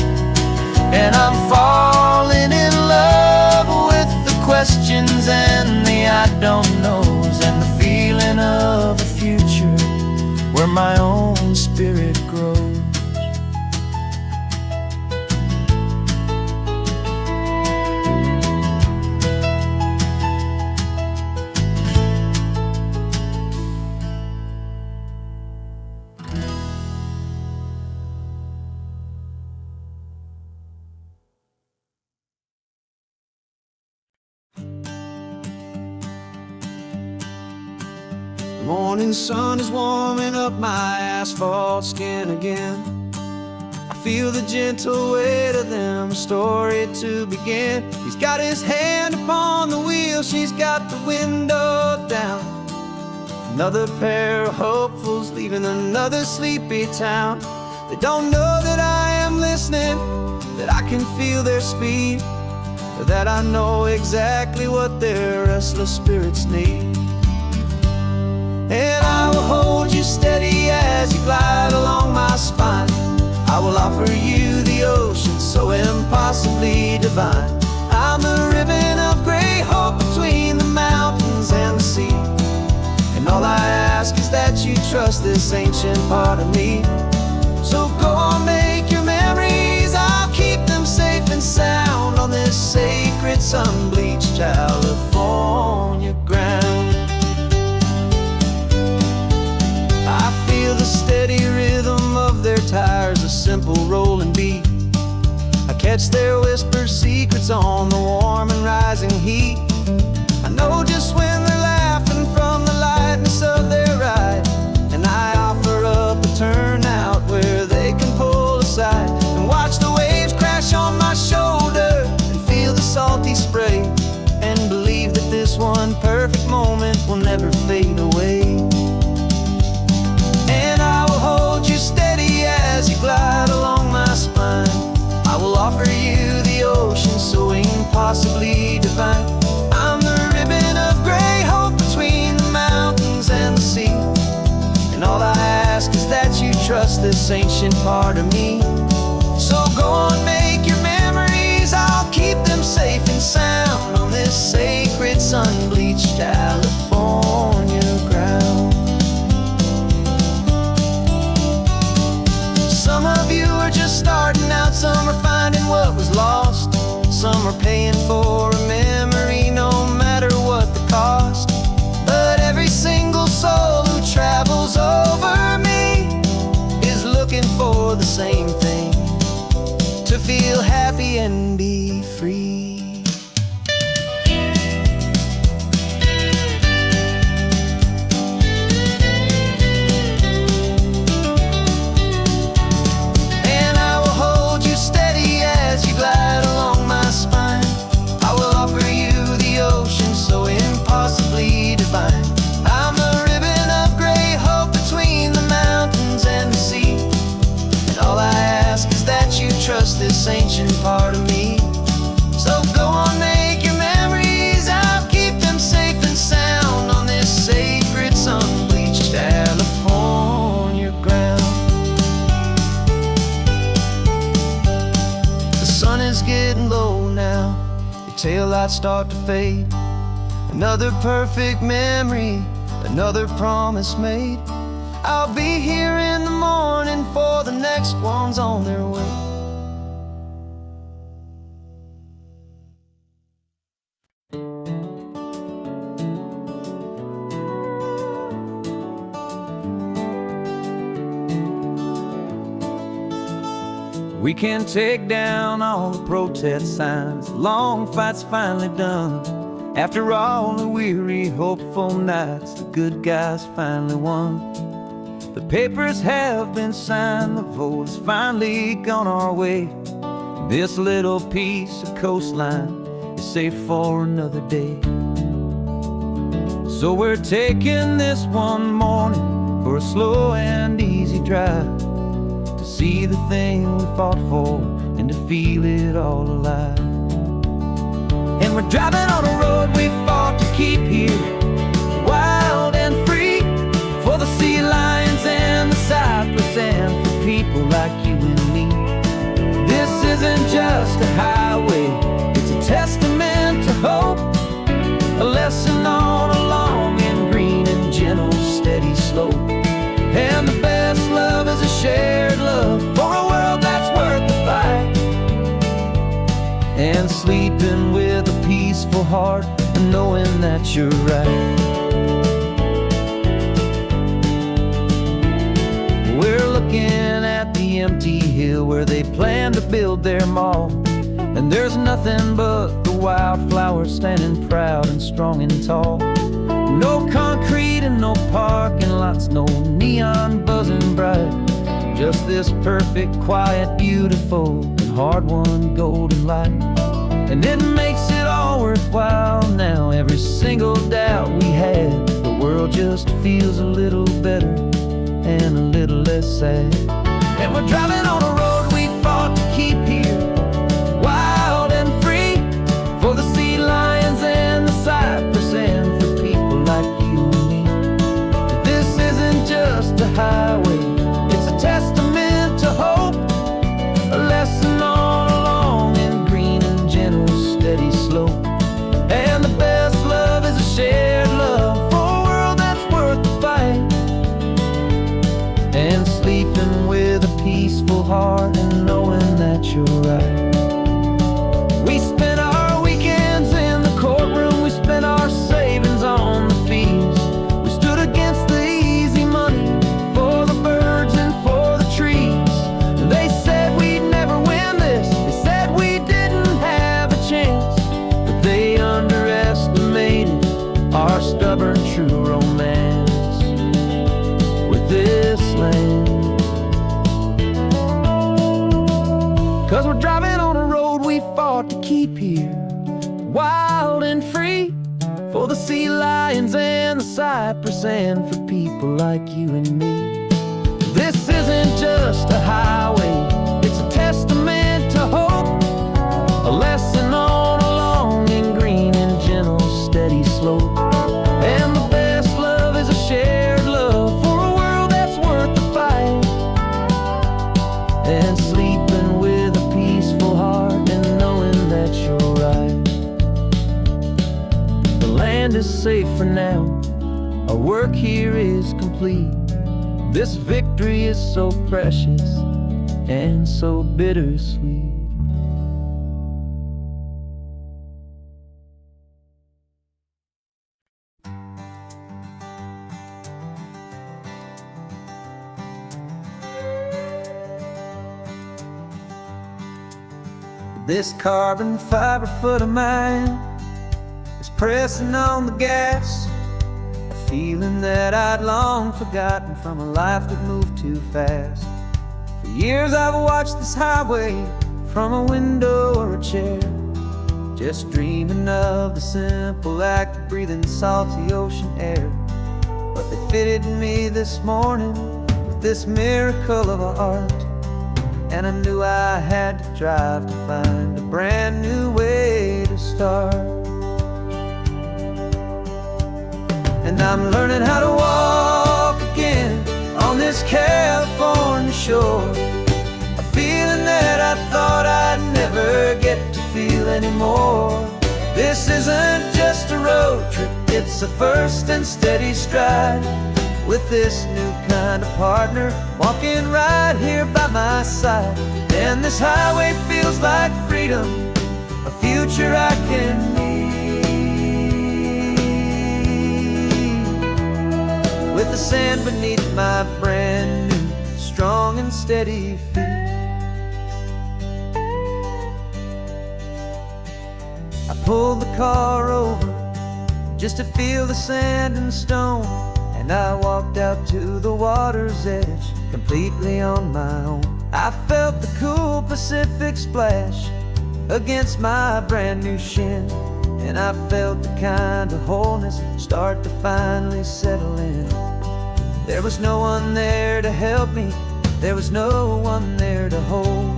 [SPEAKER 1] And I'm falling in love with the questions and the I don't knows, and the feeling of a future where my own spirit grows. The morning sun is warming up my asphalt skin again. I feel the gentle weight of them, a story to begin. He's got his hand upon the wheel, she's got the window down. Another pair of hopefuls leaving another sleepy town. They don't know that I am listening, that I can feel their speed, or that I know exactly what their restless spirits need. And I will hold you steady as you glide along my spine. I will offer you the ocean so impossibly divine. I'm the ribbon of gray hope between the mountains and the sea, and all I ask is that you trust this ancient part of me. So go on, make your memories, I'll keep them safe and sound on this sacred sun-bleached California ground. I feel the steady rhythm of their tires, a simple rolling beat. I catch their whispered secrets on the warm and rising heat. I know just when they're laughing from the lightness of their ride, and I offer up a turnout where they can pull aside and watch the waves crash on my shoulder and feel the salty spray, and believe that this one perfect moment will never fade away. And I will hold you steady as you glide along my spine. I will offer you the ocean so impossibly divine. I'm the ribbon of gray hope between the mountains and the sea, and all I ask is that you trust this ancient part of me. So go on, make your memories, I'll keep them safe and sound on this sacred sun-bleached California ground. Some of you are just starting out, some are finding what was lost, some are paying for a memory no matter what the cost. But every single soul who travels over me is looking for the same thing: to feel happy and be free. I'm the ribbon of gray hope between the mountains and the sea, and all I ask is that you trust this ancient part of me. So go on, make your memories, I'll keep them safe and sound on this sacred sun-bleached California ground. The sun is getting low now, your taillights start to fade. Another perfect memory, another promise made. I'll be here in the morning for the next ones on their way. We can take down all the protest signs, the long fight's finally done. After all the weary, hopeful nights, the good guys finally won. The papers have been signed, the vote has finally gone our way. This little piece of coastline is safe for another day. So we're taking this one morning for a slow and easy drive, to see the thing we fought for and to feel it all alive. And we're driving on a road we fought to keep here, wild and free, for the sea lions and the cypress and for people like you and me. This isn't just a highway, it's a testament to hope, a lesson on a long and green and gentle steady slope. And the best love is a shared love for a world that's worth the fight, and sleeping with a peaceful heart and knowing that you're right. We're looking at the empty hill where they plan to build their mall, and there's nothing but the wildflowers standing proud and strong and tall. No concrete and no parking lots, no neon buzzing bright, just this perfect, quiet, beautiful, and hard-won golden light. And it makes it all worthwhile now, every single doubt we had. The world just feels a little better and a little less sad. And we're driving on a road we fought to keep here, wild and free, for the sea lions and the cypress and for people like you and me. This isn't just a highway, it's a testament to hope, a lesson on a long and green and gentle steady slope. And the best love is a shared love for a world that's worth the fight, and sleeping with a peace you're right. We spent our weekends in the courtroom, we spent our savings on the fees. We stood against the easy money for the birds and for the trees. They said we'd never win this, they said we didn't have a chance, but they underestimated our stubborn true romance with this land. 'Cause we're driving on a road we fought to keep here, wild and free, for the sea lions and the cypress and for people like you and me. This isn't just a highway, it's a testament to hope, a lesson on a long and green and gentle steady slope. And the best love is a shared love for a world that's worth the fight, and sleeping with a peaceful heart and knowing that you're right. The land is safe for now, our work here is complete. This victory is so precious and so bittersweet. This carbon fiber foot of mine is pressing on the gas, a feeling that I'd long forgotten from a life that moved too fast. For years I've watched this highway from a window or a chair, just dreaming of the simple act of breathing salty ocean air. But they fitted me this morning with this miracle of art, and I knew I had to drive to find a brand new way to start. And I'm learning how to walk again on this California shore, a feeling that I thought I'd never get to feel anymore. This isn't just a road trip, it's a first and steady stride, with this new kind of partner walking right here by my side. And this highway feels like freedom, a future I can need, with the sand beneath my brand new strong and steady feet. I pulled the car over just to feel the sand and stone, and I walked out to the water's edge completely on my own. I felt the cool Pacific splash against my brand new shin, and I felt the kind of wholeness start to finally settle in. There was no one there to help me, there was no one there to hold,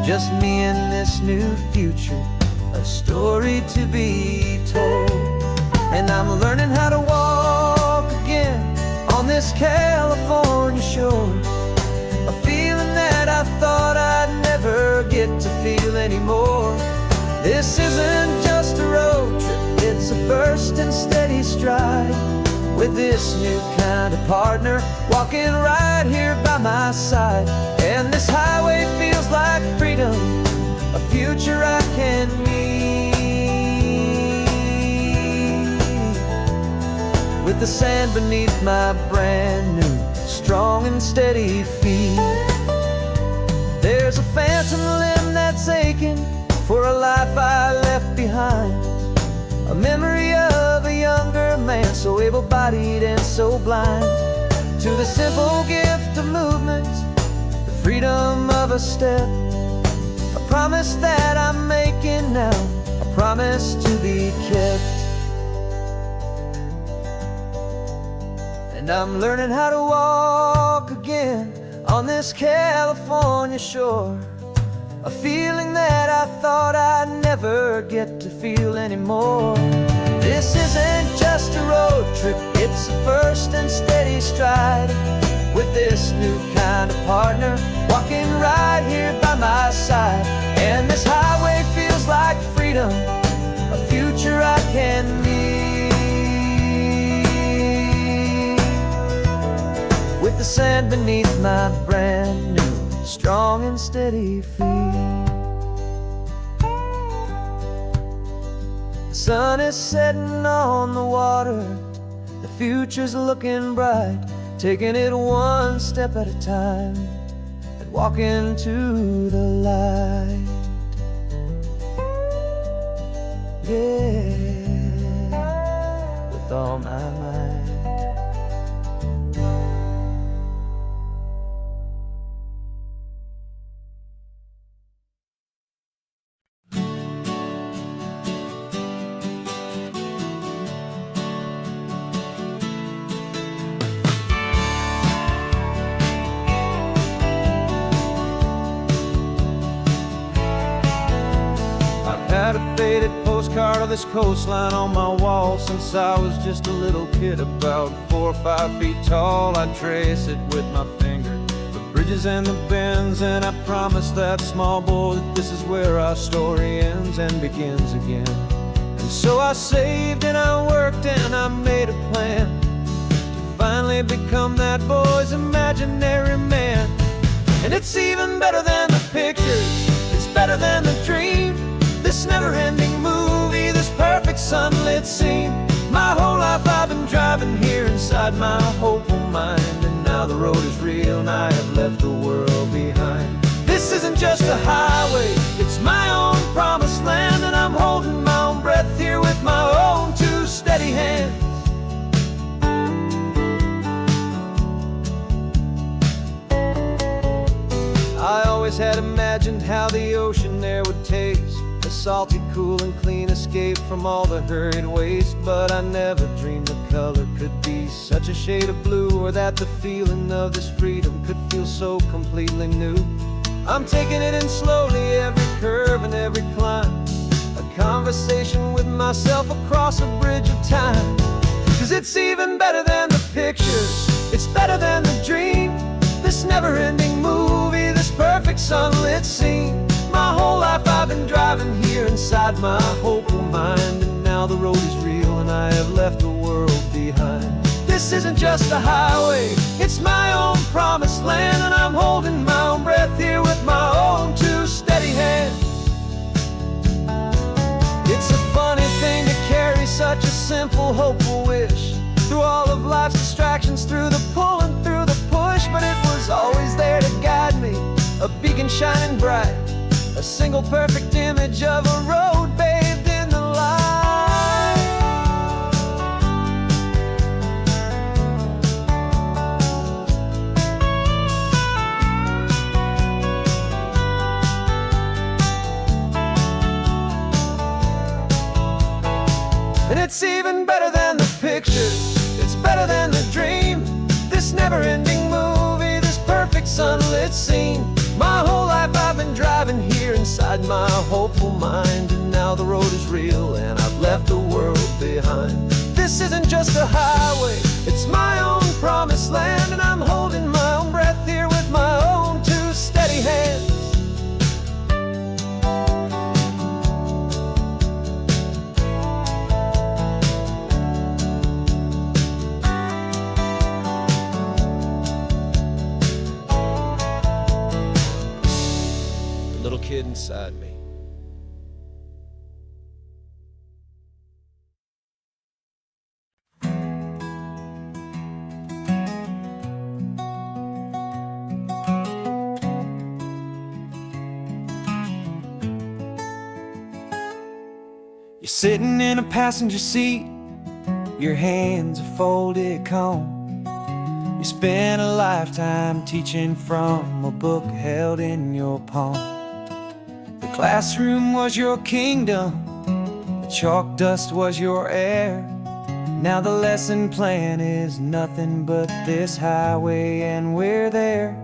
[SPEAKER 1] just me and this new future, a story to be told. And I'm learning how to walk again on this California shore, a feeling that I thought I'd never get to feel anymore. This isn't just a road trip, it's a first and steady stride, with this new kind of partner walking right here by my side. And this highway feels like freedom, a future I can need, with the sand beneath my brand new strong and steady feet. There's a phantom limb that's aching for a life I left behind, a memory of a younger man so able-bodied and so blind, to the simple gift of movement, the freedom of a step, a promise that I'm making now, a promise to be kept. And I'm learning how to walk again on this California shore, a feeling that I thought I'd never get to feel anymore. This isn't just a road trip, it's a first and steady stride, with this new kind of partner walking right here by my side. And this highway feels like freedom, a future I can need, with the sand beneath my brand new strong and steady feet. sun is setting on the water, the future's looking bright, taking it one step at a time and walking into the light. Yeah, with all my might. Had a faded postcard of this coastline on my wall since I was just a little kid, about 4 or 5 feet tall. I trace it with my finger, the bridges and the bends, and I promise that small boy that this is where our story ends and begins again. And so I saved and I worked and I made a plan to finally become that boy's imaginary man. And it's even better than the pictures, it's better than the dream, this never-ending movie, this perfect sunlit scene. My whole life I've been driving here inside my hopeful mind, and now the road is real and I have left the world behind. This isn't just a highway, it's my own promised land, and I'm holding my own breath here with my own 2 steady hands. I always had imagined how the ocean air would taste, a salty, cool and clean escape from all the hurried waste. But I never dreamed the color could be such a shade of blue, or that the feeling of this freedom could feel so completely new. I'm taking it in slowly, every curve and every climb, a conversation with myself across a bridge of time. 'Cause it's even better than the pictures, it's better than the dream, this never-ending movie, this perfect sunlit scene. My whole life I've been driving here inside my hopeful mind, and now the road is real and I have left the world behind. This isn't just a highway, it's my own promised land, and I'm holding my own breath here with my own 2 steady hands. It's a funny thing to carry such a simple, hopeful wish through all of life's distractions, through the pull and through the push, but it was always there to guide me, a beacon shining bright, a single perfect image of a road bathed in the light. And it's even better than the pictures, it's better than the dream, this never-ending movie, this perfect sunlit scene. My whole life I've been driving here inside my hopeful mind, and now the road is real and I've left the world behind. This isn't just a highway, it's my own promised land, and I'm holding my own breath here with my own 2 steady hands. Little kid inside me. You're sitting in a passenger seat, your hands are folded calm. You spent a lifetime teaching from a book held in your palm. The classroom was your kingdom, the chalk dust was your air. Now the lesson plan is nothing but this highway, and we're there.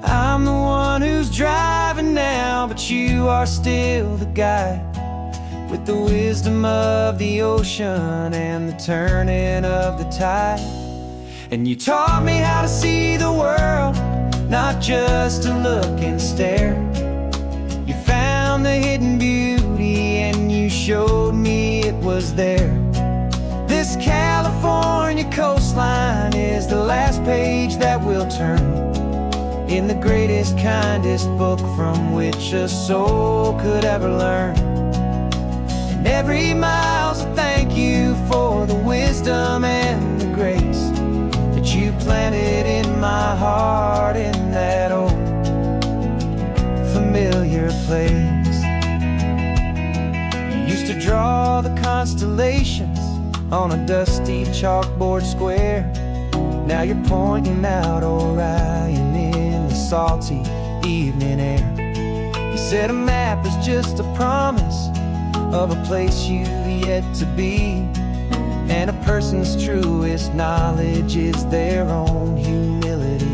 [SPEAKER 1] I'm the one who's driving now, but you are still the guide, with the wisdom of the ocean and the turning of the tide. And you taught me how to see the world, not just to look and stare. You found the hidden beauty and you showed me it was there. This California coastline is the last page that we'll turn in the greatest, kindest book from which a soul could ever learn. every mile's a thank you for the wisdom and the grace that you planted in my heart in that old familiar place. You used to draw the constellations on a dusty chalkboard square. Now you're pointing out Orion in the salty evening air. You said a map is just a promise of a place you've yet to be, and a person's truest knowledge is their own humility.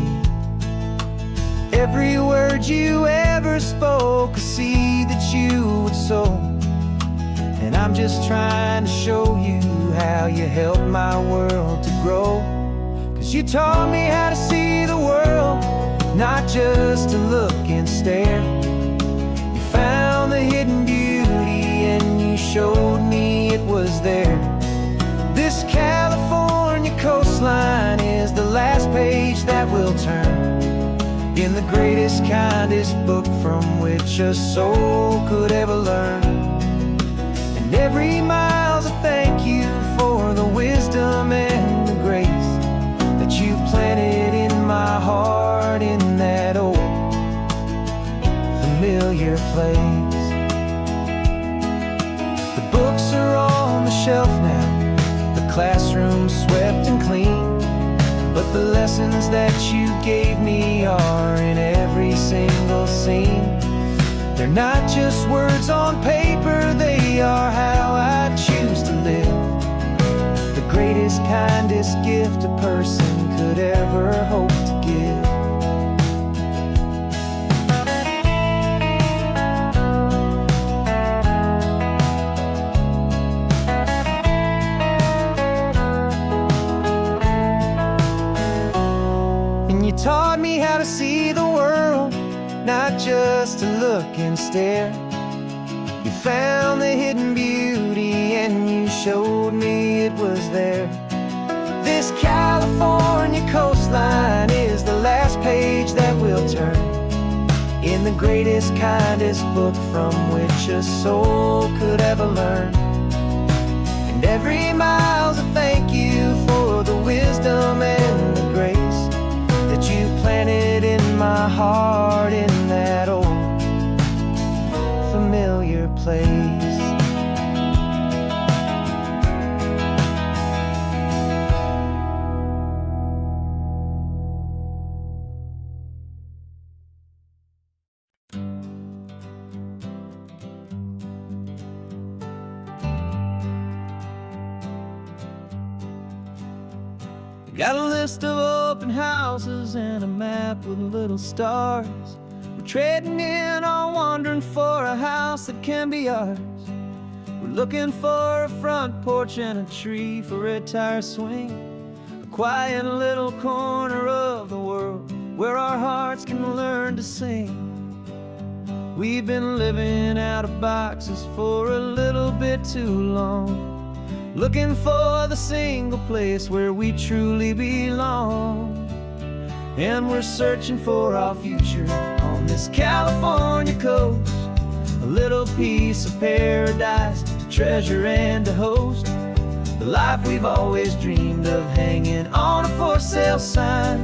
[SPEAKER 1] Every word you ever spoke, a seed that you would sow, and I'm just trying to show you how you helped my world to grow. 'Cause you taught me how to see the world, not just to look and stare. You found the hidden beauty and you showed me it was there. This California coastline is the last page that we'll turn in the greatest, kindest book from which a soul could ever learn. And every mile's a thank you for the wisdom and the grace that you planted in my heart in that old familiar place. The books are on the shelf now, the classroom swept and clean, but the lessons that you gave me are in every single scene. They're not just words on paper, they are how I choose to live. The greatest, kindest gift a person could ever hope to give. Taught me how to see the world, not just to look and stare. You found the hidden beauty and you showed me it was there. This California coastline is the last page that we'll turn in the greatest, kindest book from which a soul could ever learn. And every mile's a thank you for the wisdom and the grace that you planted in my heart in that old familiar place. Got a list of open houses and a map with little stars. We're trading in on wandering for a house that can be ours. We're looking for a front porch and a tree for a tire swing, a quiet little corner of the world where our hearts can learn to sing. We've been living out of boxes for a little bit too long, looking for the single place where we truly belong. And we're searching for our future on this California coast, a little piece of paradise to treasure and to host, the life we've always dreamed of, hanging on a for sale sign,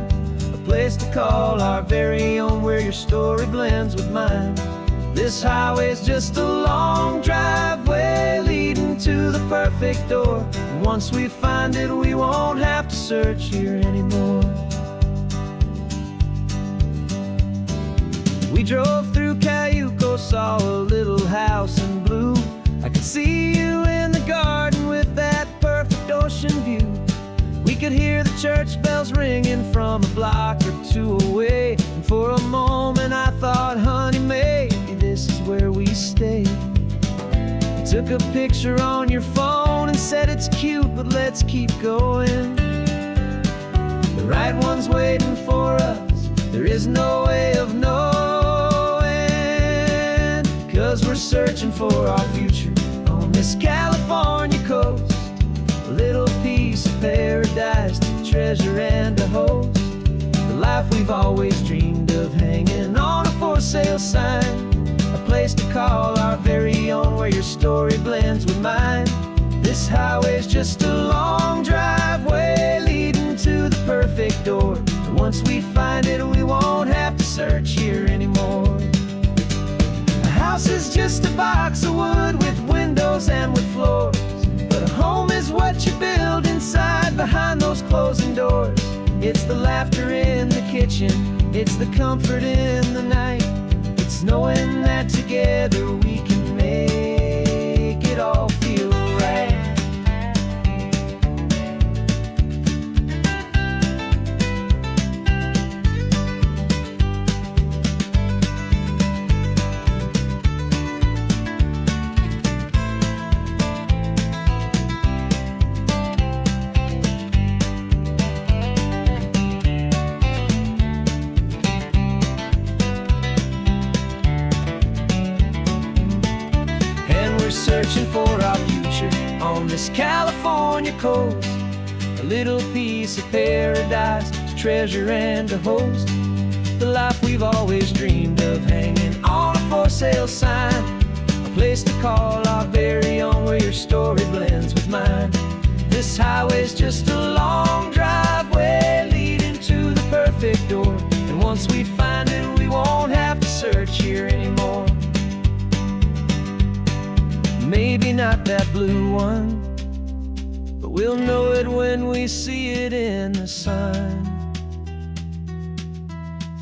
[SPEAKER 1] a place to call our very own where your story blends with mine. This highway's just a long driveway leading to the perfect door, and once we find it we won't have to search here anymore. We drove through Cayuco, saw a little house in blue. I could see you in the garden with that perfect ocean view. We could hear the church bells ringing from a block or two away, and for a moment I thought, honey, maybe this is where we stay. You took a picture on your phone and said it's cute, but let's keep going. The right one's waiting for us, there is no way of knowing, 'cause we're searching for our future on this California coast, a little piece of paradise to treasure and to host, the life we've always dreamed of, hanging on a for sale sign, a place to call our very own, where your story blends with mine. This highway's just a long driveway leading to the perfect door. And once we find it, we won't have to search here anymore. A house is just a box of wood with windows and with floors, but a home is what you build inside behind those closing doors. It's the laughter in the kitchen, it's the comfort in the night. It's knowing that together we can make it all feel right. Searching for our future on this California coast, a little piece of paradise to treasure and to host. The life we've always dreamed of, hanging on a for sale sign, a place to call our very own, where your story blends with mine. This highway's just a long driveway leading to the perfect door, and once we find it, we won't have to search here anymore. Maybe not that blue one, but we'll know it when we see it in the sun.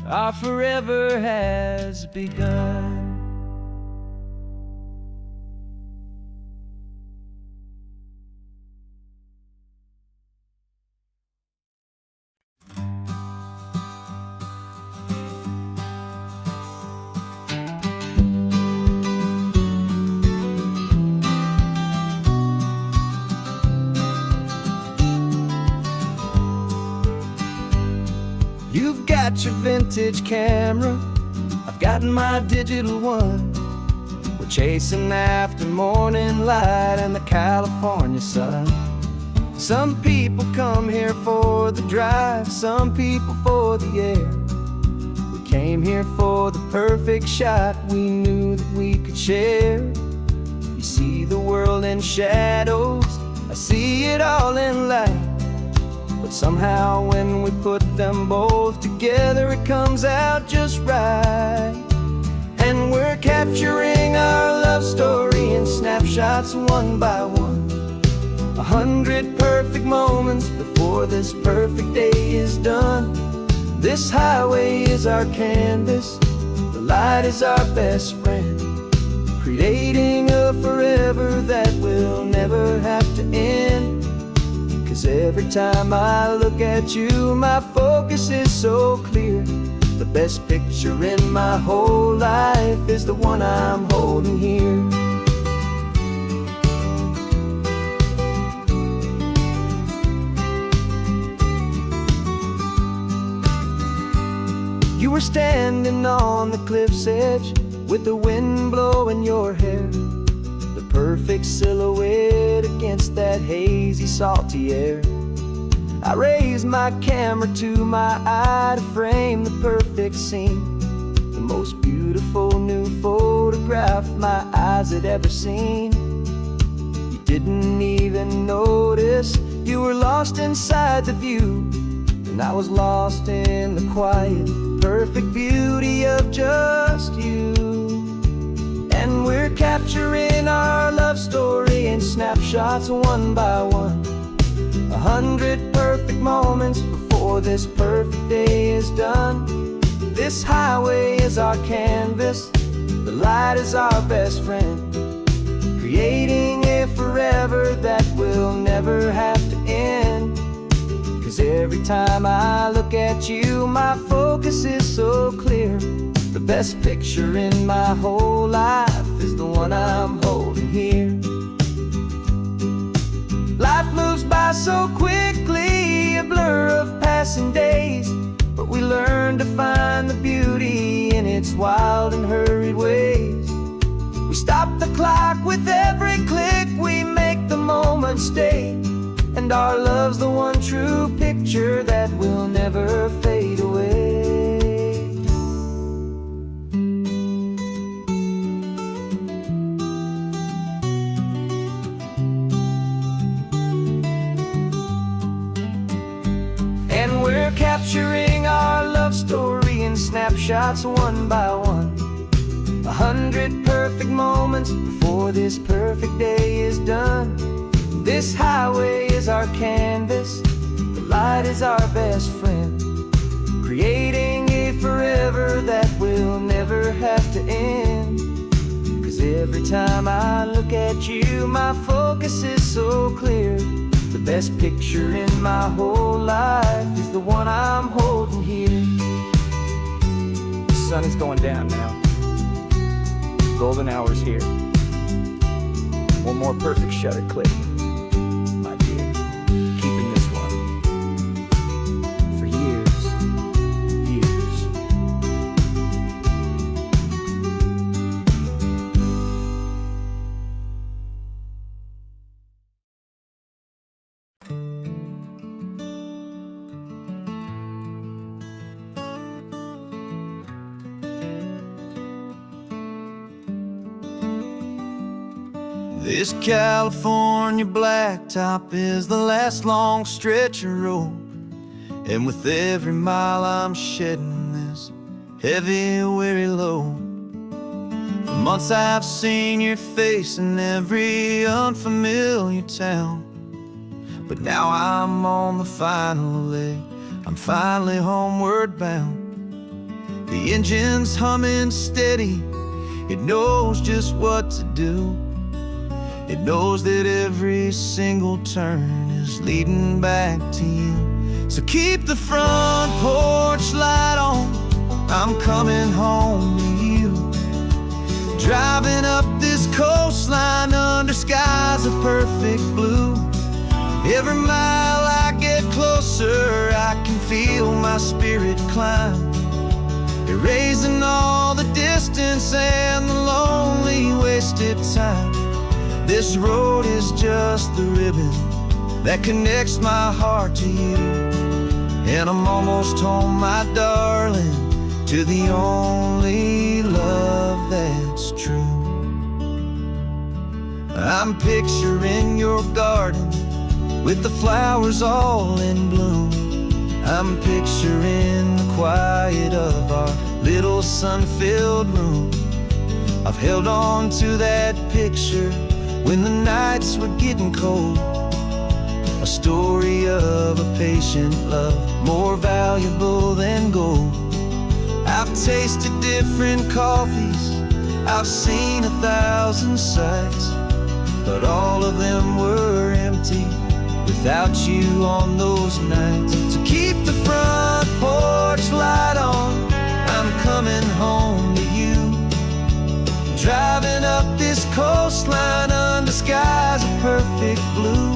[SPEAKER 1] Our forever has begun. You've got your vintage camera, I've got my digital one. We're chasing after morning light and the California sun. Some people come here for the drive, some people for the air. We came here for the perfect shot we knew that we could share. You see the world in shadows, I see it all in light. But somehow when we put them both together, it comes out just right. And we're capturing our love story in snapshots one by one. 100 perfect moments before this perfect day is done. This highway is our canvas, the light is our best friend, creating a forever that will never have to end. 'Cause every time I look at you, my focus is so clear. The best picture in my whole life is the one I'm holding here. You were standing on the cliff's edge with the wind blowing your hair, the perfect silhouette against that hazy, salty air. I raised my camera to my eye to frame the perfect scene, the most beautiful new photograph my eyes had ever seen. You didn't even notice, you were lost inside the view, and I was lost in the quiet, perfect beauty of just you. And we're capturing our love story in snapshots one by one. 100 perfect moments before this perfect day is done. This highway is our canvas, the light is our best friend, creating a forever that will never have to end. 'Cause every time I look at you, my focus is so clear. The best picture in my whole life is the one I'm holding here. Life moves by so quickly, a blur of passing days, but we learn to find the beauty in its wild and hurried ways. We stop the clock with every click, we make the moment stay, and our love's the one true picture that will never fade away. snapshots one by one. 100 perfect moments before this perfect day is done. This highway is our canvas, the light is our best friend, creating a forever that will never have to end. Cause every time I look at you, my focus is so clear. The best picture in my whole life is the one I'm holding here. The sun is going down now. Golden hour's here. One more perfect shutter click, my dear. Keeping this one for years, years. This California blacktop is the last long stretch of road, and with every mile I'm shedding this heavy, weary load. For months I've seen your face in every unfamiliar town, but now I'm on the final leg, I'm finally homeward bound. The engine's humming steady, it knows just what to do. It knows that every single turn is leading back to you. So keep the front porch light on, I'm coming home to you. Driving up this coastline under skies of perfect blue. Every mile I get closer, I can feel my spirit climb, erasing all the distance and the lonely wasted time. This road is just the ribbon that connects my heart to you. And I'm almost home, my darling, to the only love that's true. I'm picturing your garden with the flowers all in bloom. I'm picturing the quiet of our little sun-filled room. I've held on to that picture when the nights were getting cold, a story of a patient love, more valuable than gold. I've tasted different coffees, I've seen 1,000 sights, but all of them were empty without you on those nights. So keep the front porch light on, I'm coming home to you. Driving up this coastline under skies of perfect blue.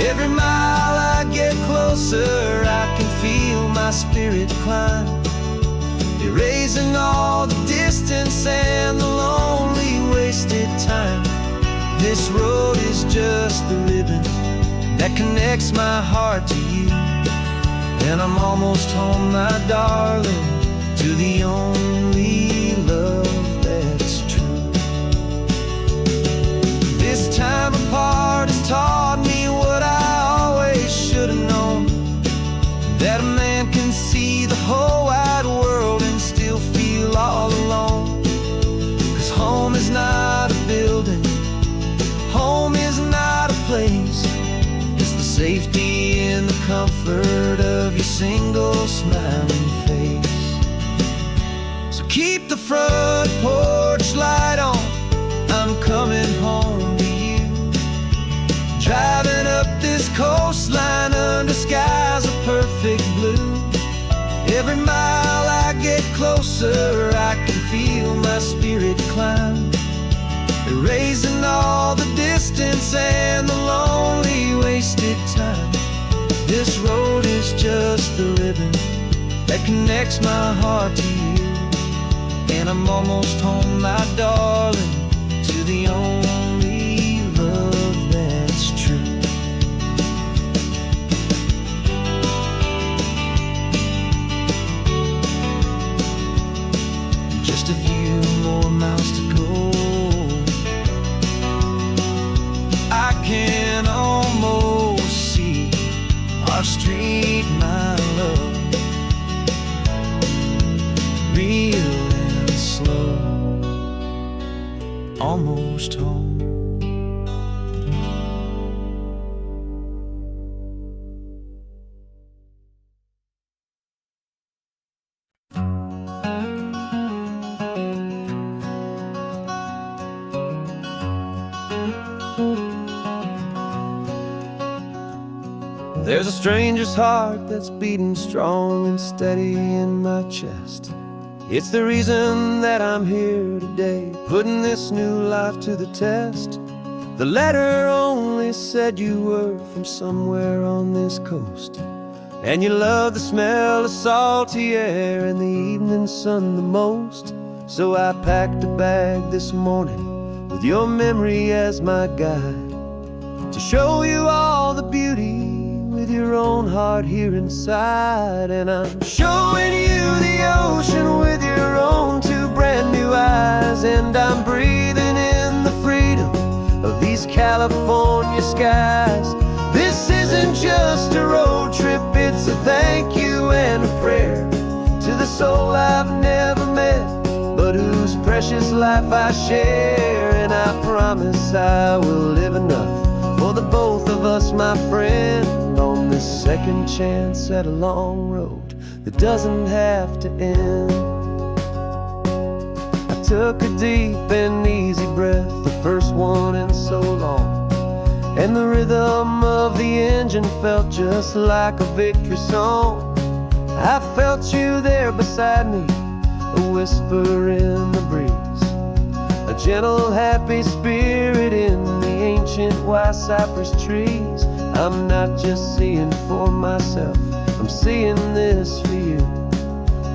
[SPEAKER 1] Every mile I get closer, I can feel my spirit climb, erasing all the distance and the lonely wasted time. This road is just the ribbon that connects my heart to you. And I'm almost home, my darling, to the only love that's true. This time apart has taught me what I always should have known, that a man can see the whole wide world and still feel all alone. Cause home is not a building, home is not a place, it's the safety and the comfort of your single smiling face. So keep the front porch light on, I'm coming home to you. Driving up this coastline under skies of perfect blue. Every mile I get closer, I can feel my spirit climb, erasing all the distance and the lonely wasted time. This road is just the ribbon that connects my heart to you. And I'm almost home, my darling, to the only love that's true. Just a few more miles to go, I can almost see our street, my love, almost home. There's a stranger's heart that's beating strong and steady in my chest. It's the reason that I'm here today, putting this new life to the test. The letter only said you were from somewhere on this coast, and you love the smell of salty air and the evening sun the most. So I packed a bag this morning with your memory as my guide, to show you all the beauty with your own heart here inside. And I'm showing you the ocean with your own two brand new eyes, and I'm breathing in the freedom of these California skies. This isn't just a road trip, it's a thank you and a prayer to the soul I've never met, but whose precious life I share. And I promise I will live enough for the both of us, my friend, on this second chance at a long road that doesn't have to end. I took a deep and easy breath, the first one in so long, and the rhythm of the engine felt just like a victory song. I felt you there beside me, a whisper in the breeze, a gentle happy spirit in the ancient white cypress trees. I'm not just seeing for myself, I'm seeing this for you,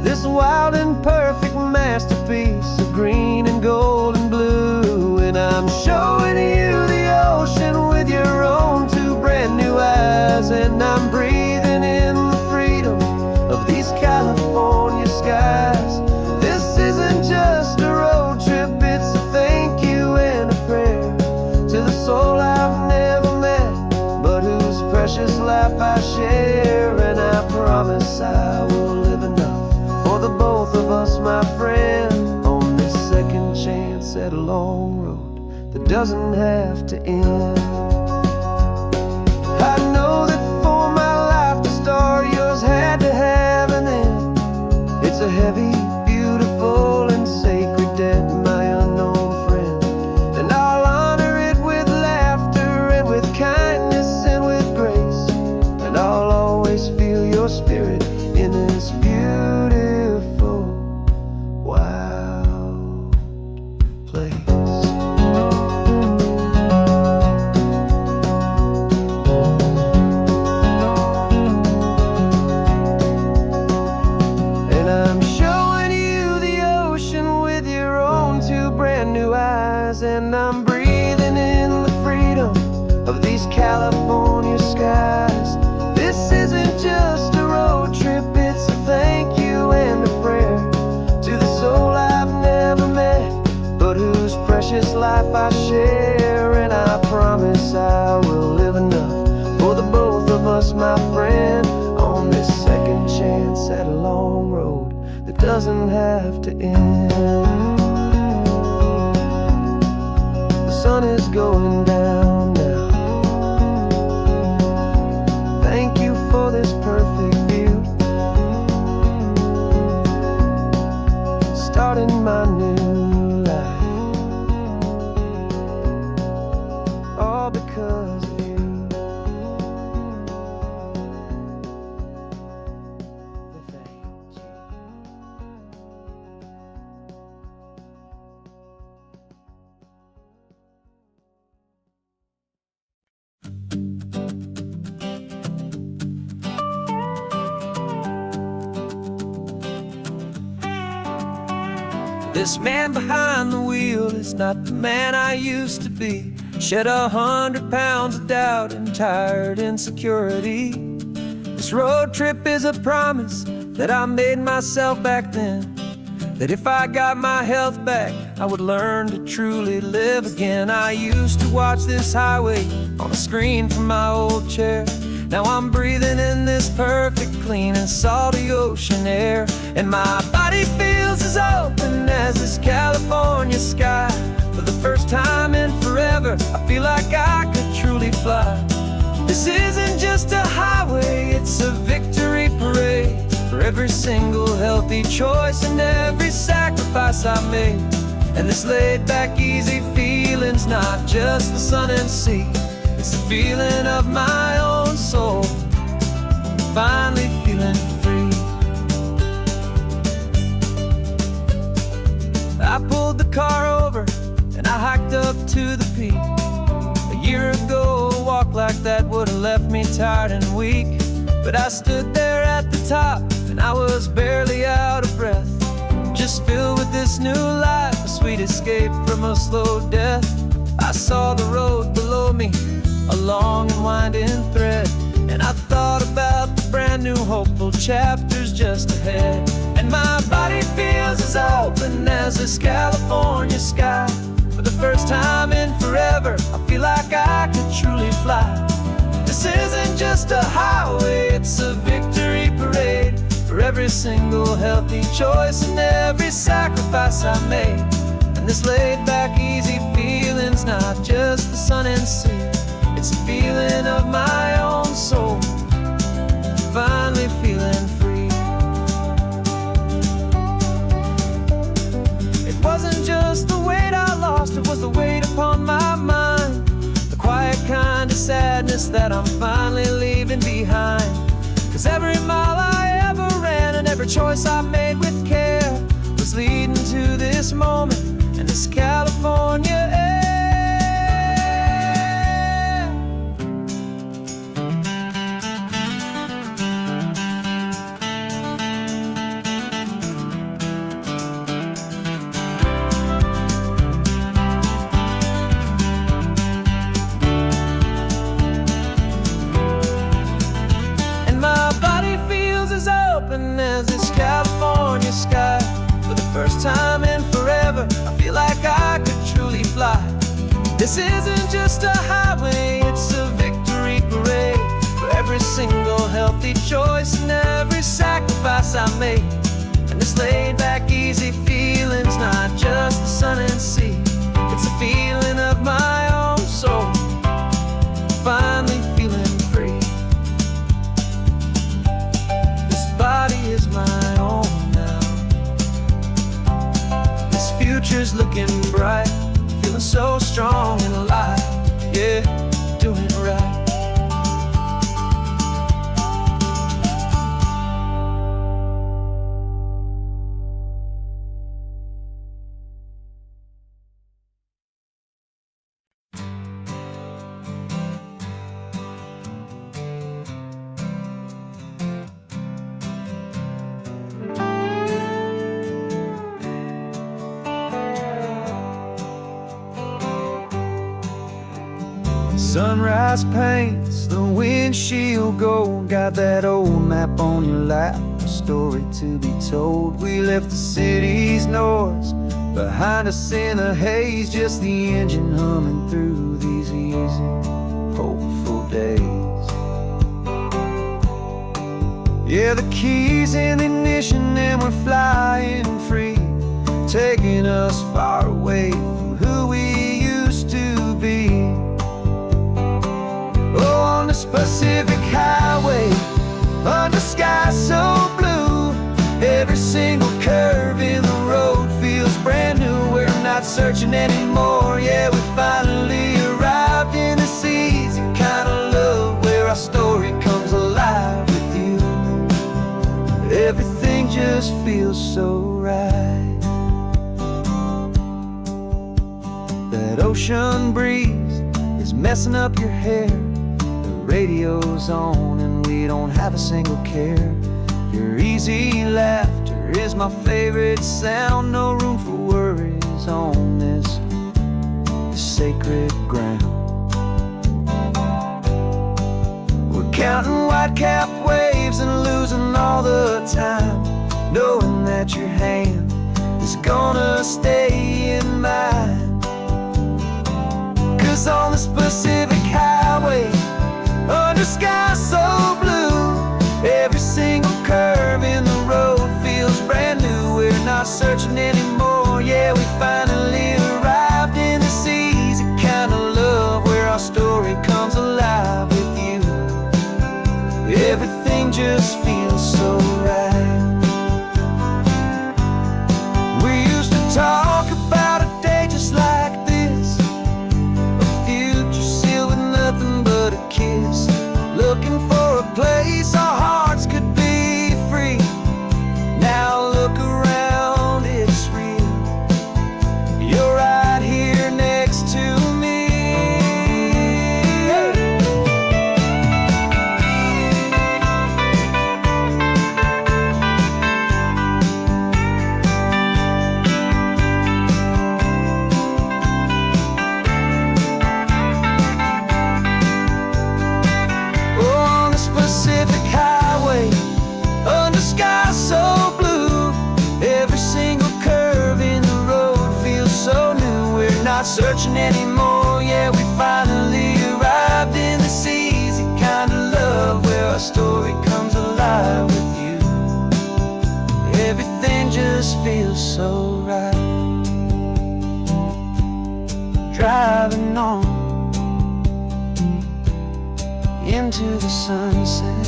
[SPEAKER 1] this wild and perfect masterpiece of green and gold and blue. And I'm showing you the ocean with your own two brand new eyes, and I'm breathing in the freedom of these California skies. This isn't just a road trip, it's a thank you and a prayer to the soul I've never met, but whose precious life I share. And I promise I will live enough for the both of us, my friend, on this second chance at a long road that doesn't have to end. I know that for my life to start, yours had to have an end. It's a heavy, beautiful, and sacred debt, my unknown friend, and I'll honor it with laughter and with kindness and with grace, and I'll always feel your spirit in this beautiful, wild place. And I'm showing you the ocean with your own two brand new eyes, and I'm breathing in the freedom of these California skies. This isn't just a road trip, it's a thank you and a prayer to the soul I've never met, but whose precious life I share. And I promise I will live enough for the both of us, my friend, on this second chance at a long road that doesn't have to end. The sun is going down now. Thank you for this perfect view, starting my new life, all because of you. Thank you. This man behind the wheel is not the man I used to be. Shed 100 pounds of doubt and tired insecurity. This road trip is a promise that I made myself back then, that if I got my health back, I would learn to truly live again. I used to watch this highway on a screen from my old chair. Now I'm breathing in this perfect, clean and salty ocean air, and my body feels as open as this California sky. For the first forever, I feel like I could truly fly. This isn't just a highway, it's a victory parade for every single healthy choice and every sacrifice I made. And this laid back easy feeling's not just the sun and sea, it's the feeling of my own soul, finally feeling free. I pulled the car over and I hiked up to the peak. A year ago, a walk like that would have left me tired and weak. But I stood there at the top and I was barely out of breath, just filled with this new life, a sweet escape from a slow death. I saw the road below me, a long and winding thread, and I thought about the brand new hopeful chapters just ahead. And my body feels as open as this California sky. For the first time in forever, I feel like I could truly fly. This isn't just a highway, it's a victory parade for every single healthy choice and every sacrifice I made. And this laid back easy feeling's not just the sun and sea, it's a feeling of my own soul, finally feeling free. It wasn't just the weight I lost, it was the weight upon my mind, the quiet kind of sadness that I'm finally leaving behind. Cause every mile I ever ran and every choice I made with care was leading to this moment and this California air. As this California sky, for the first time in forever, I feel like I could truly fly. This isn't just a highway, it's a victory parade for every single healthy choice and every sacrifice I made. And this laid back easy feeling's not just the sun and sea, it's a feeling of my own soul, finally feeling free. Body is my own now. This future's looking bright, feeling so strong and alive. Yeah, doing it right. Sunrise paints the windshield gold, got that old map on your lap, a story to be told. We left the city's noise behind us in the haze, just the engine humming through these easy, hopeful days. Yeah, the keys in the ignition and we're flying free, taking us far away from who we used to be. Oh, on this Pacific highway, under sky so blue, every single curve in the road feels brand new. We're not searching anymore, yeah, we finally arrived in this easy kind of love where our story comes alive with you. Everything just feels so right. That ocean breeze is messing up your hair, radio's on and we don't have a single care. Your easy laughter is my favorite sound, no room for worries on this sacred ground. We're counting white-capped waves and losing all the time, knowing that your hand is gonna stay in mine. Cause on this Pacific highway, under sky so blue, every single curve in the road feels brand new. We're not searching anymore, yeah, we finally arrived in this easy kind of love searching anymore. Yeah, we finally arrived in this easy kind of love where our story comes alive with you. Everything just feels so right. Driving on into the sunset,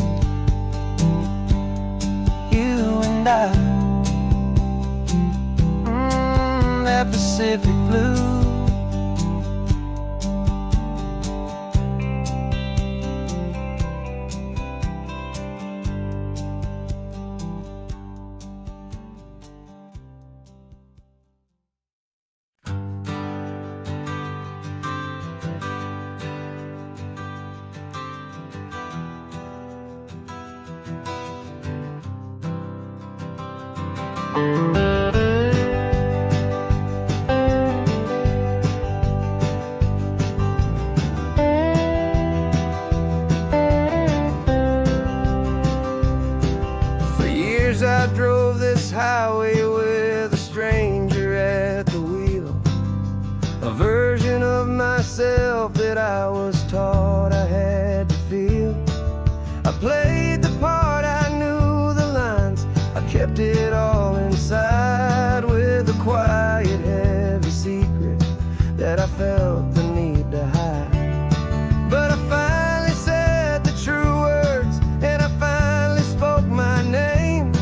[SPEAKER 1] you and I, that Pacific blue.
[SPEAKER 2] For years I drove this highway with a stranger at the wheel, a version of myself that I was taught I had to feel. I played the part, I knew the lines, I kept it all inside with a quiet, heavy secret that I felt the need to hide. But I finally said the true words, and I finally spoke my name.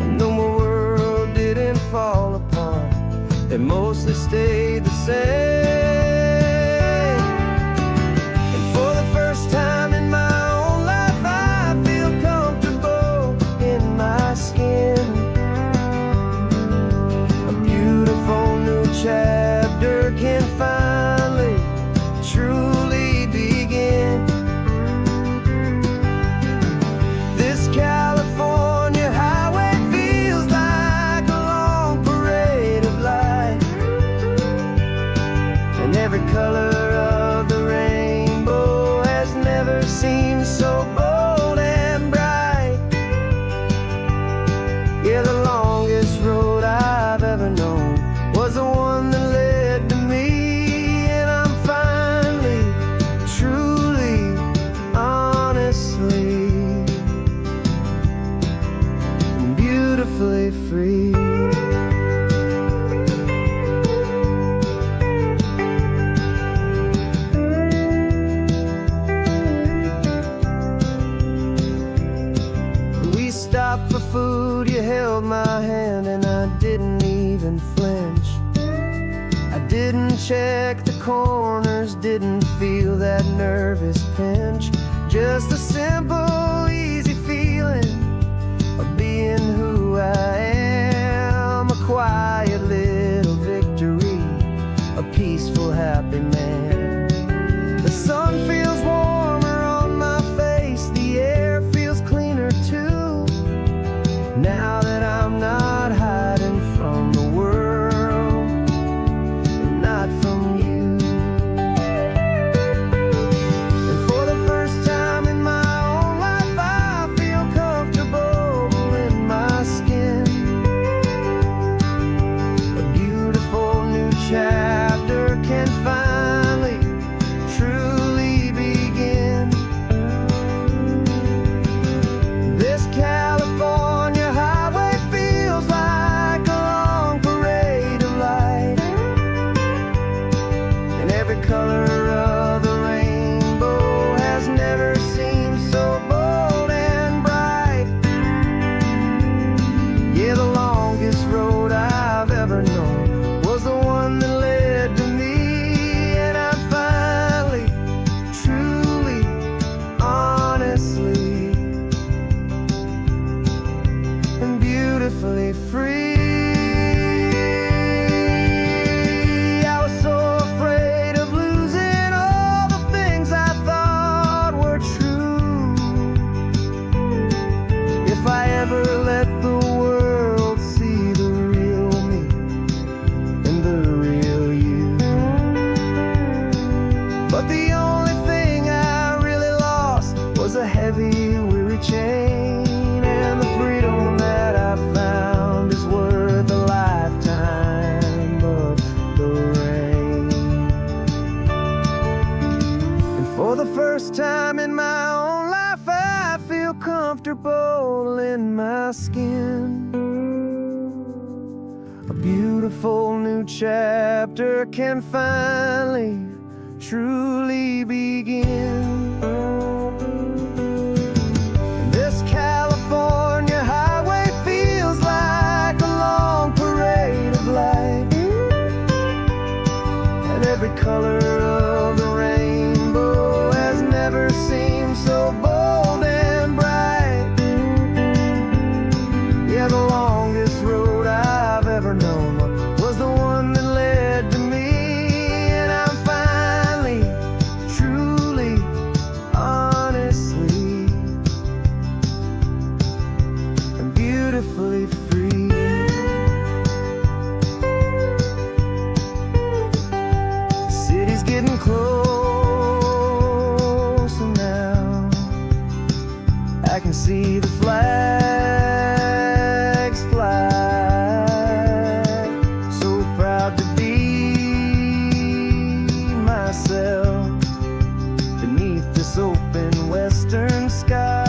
[SPEAKER 2] And though my world didn't fall apart, it mostly stayed the same. And for the first time in my own life, I feel comfortable in my skin. A beautiful new chapter can finally truly begin. This California highway feels like a long parade of light, and every color of the rainbow has never seemed so bold and bright. Yeah, the longest road I've ever known was the one that led to me, and I'm finally, truly, honestly, and beautifully free. We stopped for food, you held my hand, and I didn't even flinch. I didn't check the corners, didn't feel that nervous pinch. Just a simple, easy feeling of being who I am. A quiet little victory, a peaceful, happy man. The sun feels warmer on my face, the air feels cleaner too, now that I'm not hiding from the world, and not from you. And for the first time in my own life, I feel comfortable in my skin. A beautiful new chapter can finally truly begin. This California highway feels like a long parade of light, and every color of the rainbow has never seemed so bold and bright. Yeah, the longest road I've ever known was the one that led to me, and I'm finally, truly, honestly, and beautifully free. I was so afraid of losing all the things I thought were true. If I ever let the world see the real me and the real you. But the only thing I really lost was a heavy, weary chain, and the freedom that I found is worth a lifetime of the rain. For the first time in my own life, I feel comfortable in my skin. A beautiful new chapter can finally, truly begin. This California highway feels like a long parade of light, and every color of the rainbow has never seemed so bold and bright. Yeah, the longest road I've ever known was the one that led to me, and I'm finally, truly, honestly, and beautifully free. The city's getting closer now. I can see the flags fly. So proud to be myself beneath this open western sky.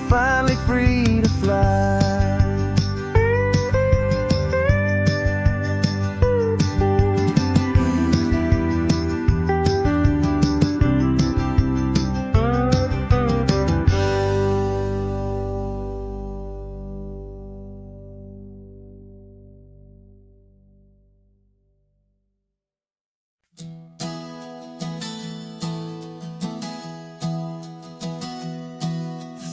[SPEAKER 2] Finally free to fly.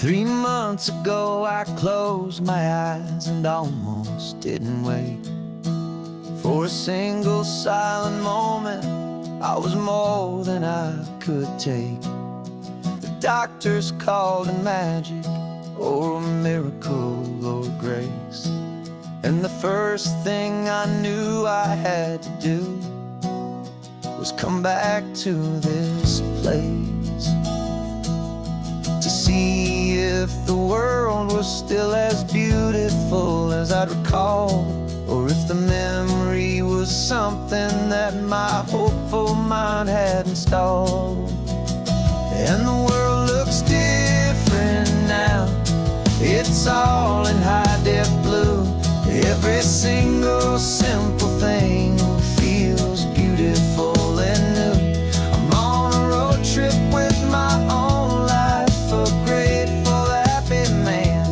[SPEAKER 2] 3 months ago I closed my eyes and almost didn't wait for a single silent moment. I was more than I could take. The doctors called it magic, or a miracle, or grace. And the first thing I knew I had to do was come back to this place, to see if the world was still as beautiful as I'd recall, or if the memory was something that my hopeful mind had installed. And the world looks different now. It's all in high-def blue. Every single simple thing feels beautiful and new. I'm on a road trip with my own life, a grateful, happy man,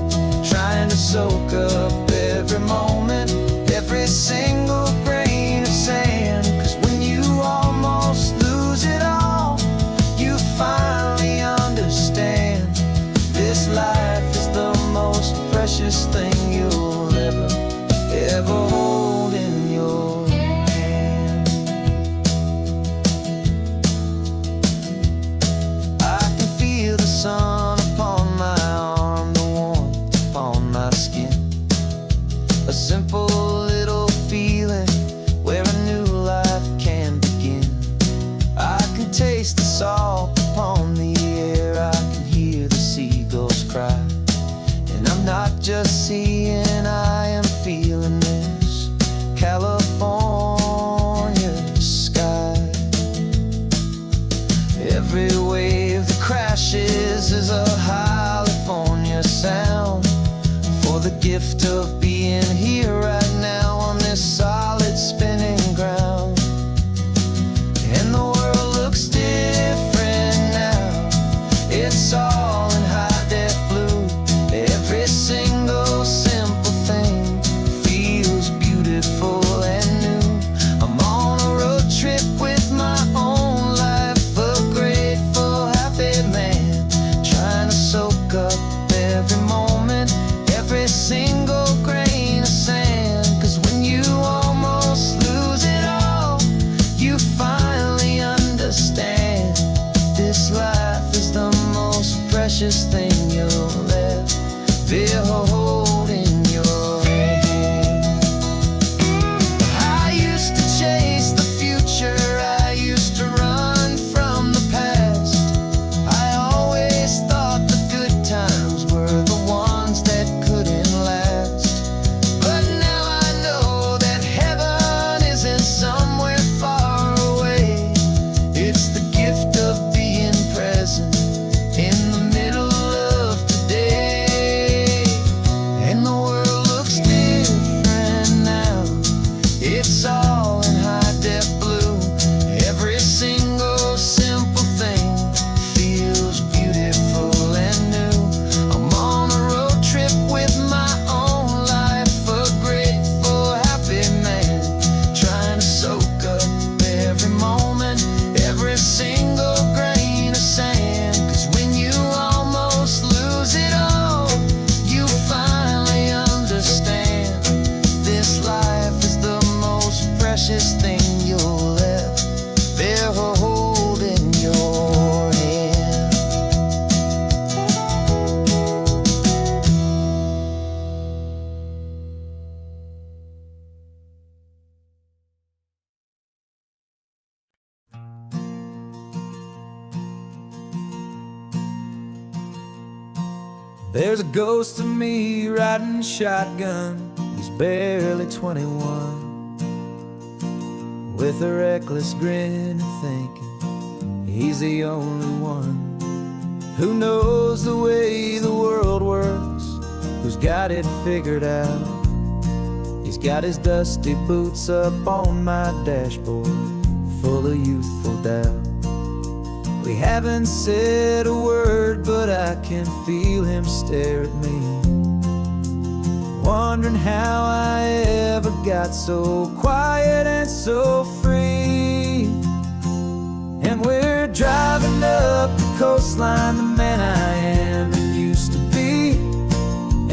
[SPEAKER 2] trying to soak up every moment, every single grain of sand. 'Cause when you almost lose it all, you finally understand this life is the most precious thing you'll ever hold in your hand. I can feel the sun upon my arm, the warmth upon my skin, a simple little feeling where a new life can begin. I can taste the salt upon the air, I can hear the seagulls cry, and I'm not just seeing, I am feeling this California sky. Every wave that crashes is a California sound, for the gift of being here right now on this solid spinning ground. And the world looks different now. It's all in high-def blue. Every single simple thing feels beautiful and new. I'm on a road trip with my own life, a grateful, happy man, trying to soak up every moment, every single grain
[SPEAKER 1] There's a ghost of me riding shotgun. He's barely 21, with a reckless grin and thinking he's the only one who knows the way the world works, who's got it figured out. He's got his dusty boots up on my dashboard, full of youthful doubt. We haven't said a word, but I can feel him stare at me, wondering how I ever got so quiet and so free. And we're driving up the coastline, the man I am and used to be.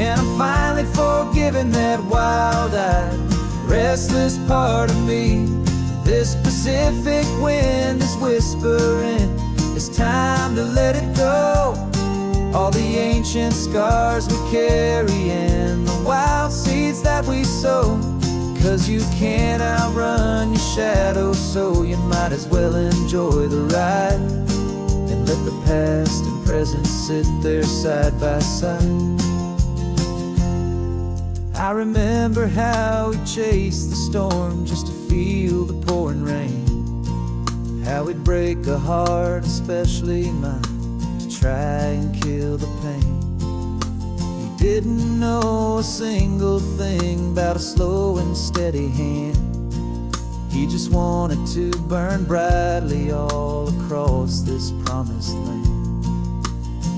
[SPEAKER 1] And I'm finally forgiving that wild-eyed, restless part of me. This Pacific wind is whispering, it's time to let it go. All the ancient scars we carry and the wild seeds that we sow. 'Cause you can't outrun your shadow, so you might as well enjoy the ride and let the past and present sit there side by side. I remember how we chased the storm just to feel the pouring rain, how we'd break a heart, especially mine, to try and kill the pain. He didn't know a single thing about a slow and steady hand. He just wanted to burn brightly all across this promised land.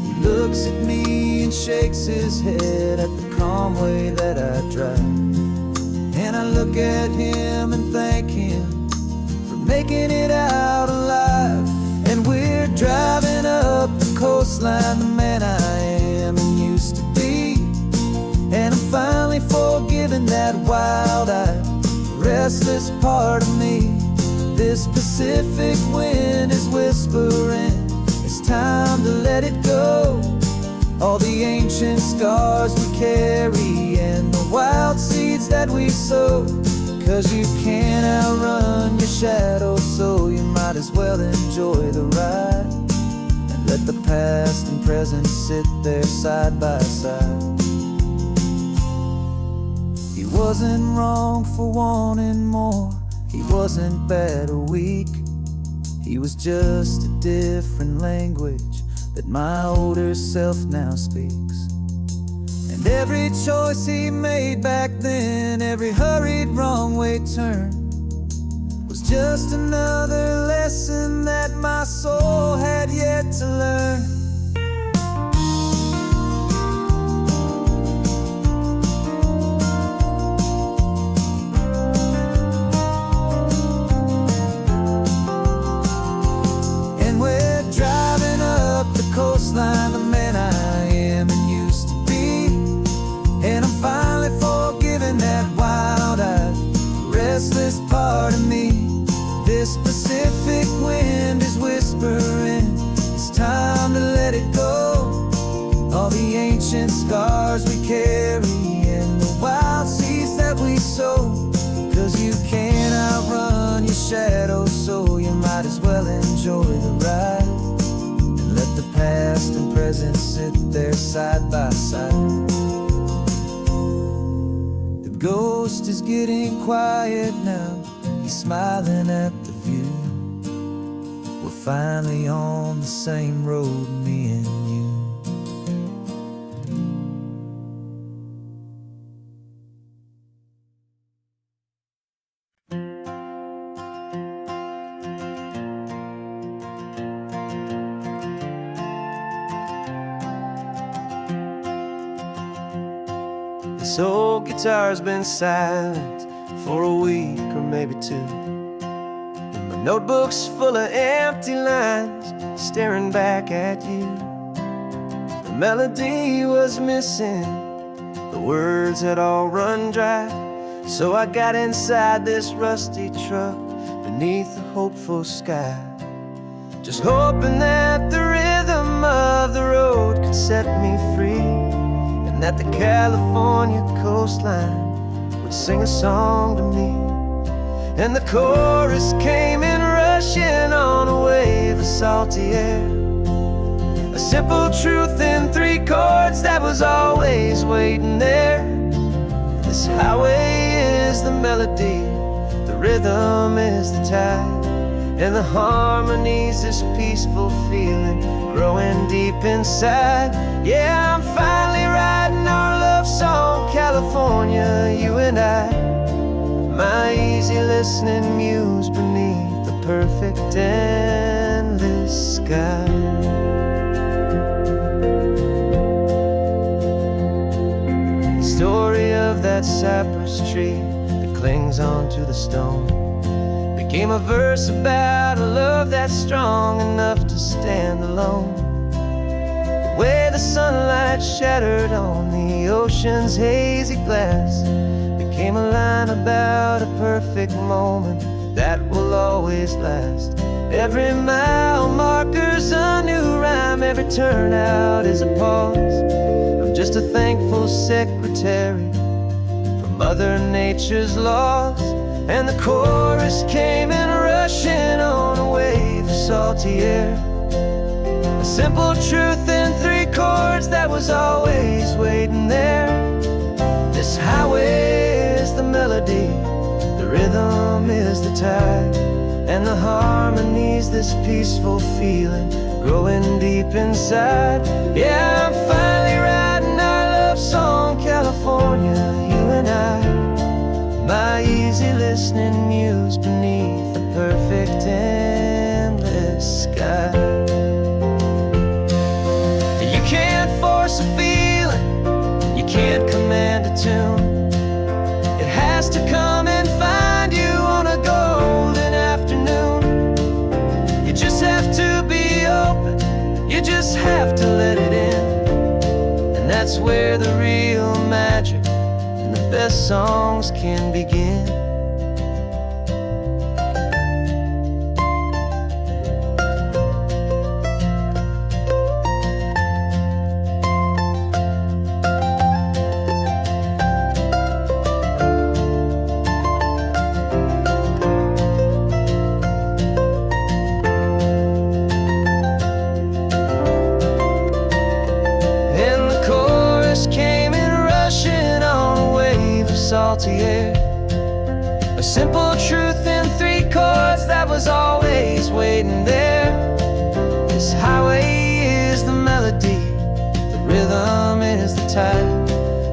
[SPEAKER 1] He looks at me and shakes his head at the calm way that I drive, and I look at him and thank him for making it out alive. And we're driving up the coastline, the man I am and used to be. And I'm finally forgiving that wild-eyed, restless part of me. This Pacific wind is whispering, it's time to let it go. All the ancient scars we carry and the wild seeds that we sow. 'Cause you can't outrun your shadow, so you might as well enjoy the ride and let the past and present sit there side by side. He wasn't wrong for wanting more, he wasn't bad or weak. He was just a different language that my older self now speaks. And every choice he made back then, every hurried wrong way turn, was just another lesson that my soul had yet to learn. And we're driving up the coastline, the man I am and used to be. And I'm finally forgiving that wild-eyed, restless part of me. This Pacific wind is whispering, it's time to let it go. All the ancient scars we carry and the wild seeds that we sow. 'Cause you can't outrun your shadow, so you might as well enjoy the ride and let the past and present sit there side by side. The ghost is getting quiet now, he's smiling at the view. We're finally on the same road, me and you. This old guitar's been silent for a week or maybe two, and my notebook's full of empty lines staring back at you. The melody was missing, the words had all run dry. So I got inside this rusty truck beneath the hopeful sky, just hoping that the rhythm of the road could set me free, and that the California coastline would sing a song to me. And the chorus came in rushing on a wave of salty air,
[SPEAKER 2] A simple truth in 3 chords that was always waiting there. This highway is the melody, the rhythm is the tide, and the harmony's this peaceful feeling growing deep inside. Yeah, I'm finally writing our love song, California, you and I. My easy listening muse beneath the perfect endless sky. The story of that cypress tree that clings onto the stone became a verse about a love that's strong enough to stand alone. The way the sunlight shattered on the ocean's hazy glass became a line about a perfect moment that will always last. Every mile marker's a new rhyme, every turnout is a pause. I'm just a thankful secretary for Mother Nature's laws. And the chorus came in rushing on a wave of salty air. A simple truth in 3 chords that was always waiting there. This highway is the melody, the rhythm is the tide, and the harmony's this peaceful feeling growing deep inside. Yeah, I'm finally writing our love song, California, you and I. My easy listening muse beneath the perfect endless sky. You can't force a feeling, you can't command a tune. It has to come and find you on a golden afternoon. You just have to be open, you just have to let it in. And that's where the real magic, the best songs can begin. And the chorus came in rushing on a wave of salty air. A simple truth in 3 chords that was always waiting there. This highway is the melody, the rhythm is the tide,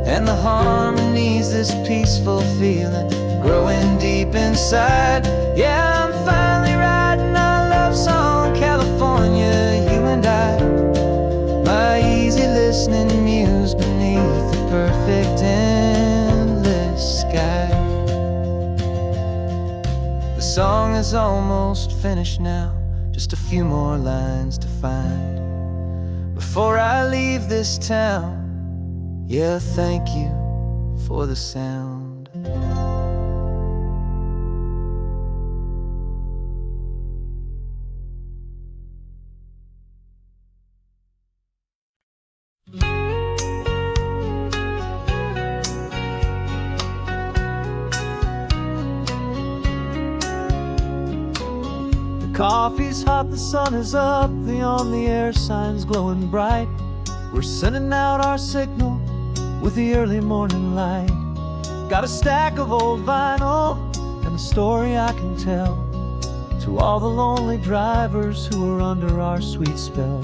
[SPEAKER 2] and the harmony's this peaceful feeling growing deep inside. Yeah, I'm finally writing our love song, California, you and I. My easy listening muse beneath the perfect endless sky. The song is almost finished now, just a few more lines to find before I leave this town. Yeah, thank you for the sound.
[SPEAKER 1] Coffee's hot, the sun is up, the on the air sign's glowing bright. We're sending out our signal with the early morning light. Got a stack of old vinyl and a story I can tell to all the lonely drivers who are under our sweet spell.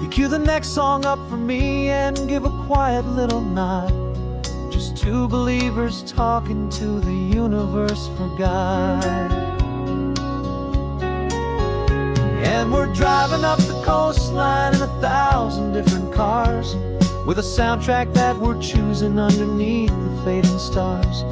[SPEAKER 1] You cue the next song up for me and give a quiet little nod. Just 2 believers talking to the universe for God. And we're driving up the coastline in 1,000 different cars, with a soundtrack that we're choosing underneath the fading stars.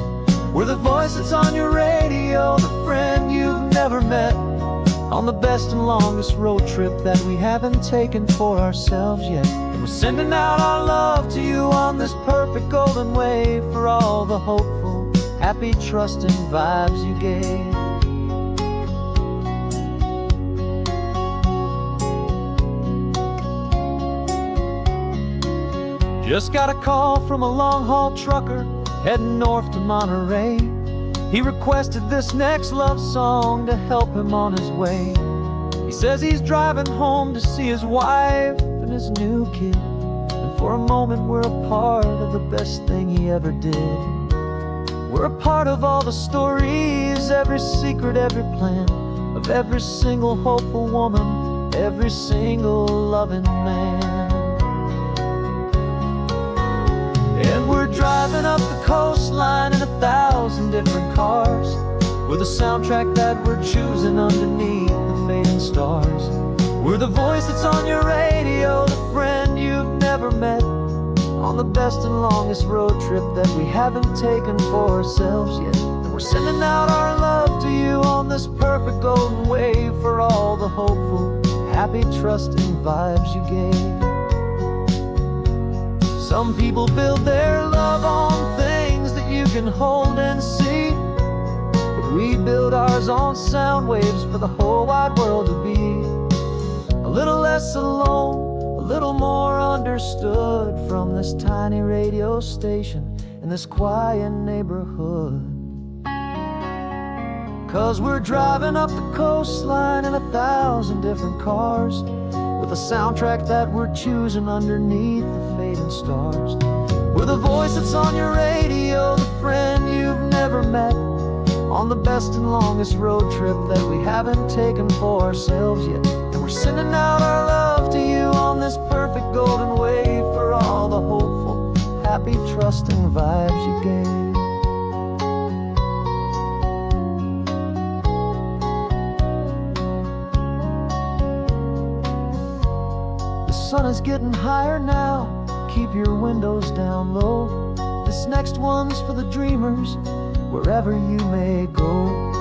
[SPEAKER 1] We're the voice that's on your radio, the friend you've never met, on the best and longest road trip that we haven't taken for ourselves yet. And we're sending out our love to you on this perfect golden wave for all the hopeful, happy, trusting vibes you gave. Just got a call from a long-haul trucker heading north to Monterey. He requested this next love song to help him on his way. He says he's driving home to see his wife and his new kid. And for a moment we're a part of the best thing he ever did. We're a part of all the stories, every secret, every plan, of every single hopeful woman, every single loving man. And we're driving up the coastline in 1,000 different cars. We're the soundtrack that we're choosing underneath the fading stars. We're the voice that's on your radio, the friend you've never met, on the best and longest road trip that we haven't taken for ourselves yet. And we're sending out our love to you on this perfect golden wave, for all the hopeful, happy, trusting vibes you gave. Some people build their love on things that you can hold and see, but we build ours on sound waves for the whole wide world to be a little less alone, a little more understood, from this tiny radio station in this quiet neighborhood. 'Cause we're driving up the coastline in 1,000 different cars, with a soundtrack that we're choosing underneath the fading stars. We're the voice that's on your radio, the friend you've never met, on the best and longest road trip that we haven't taken for ourselves yet. And we're sending out our love to you on this perfect golden wave, for all the hopeful, happy, trusting vibes you gave. The sun is getting higher now, keep your windows down low. This next one's for the dreamers, wherever you may go.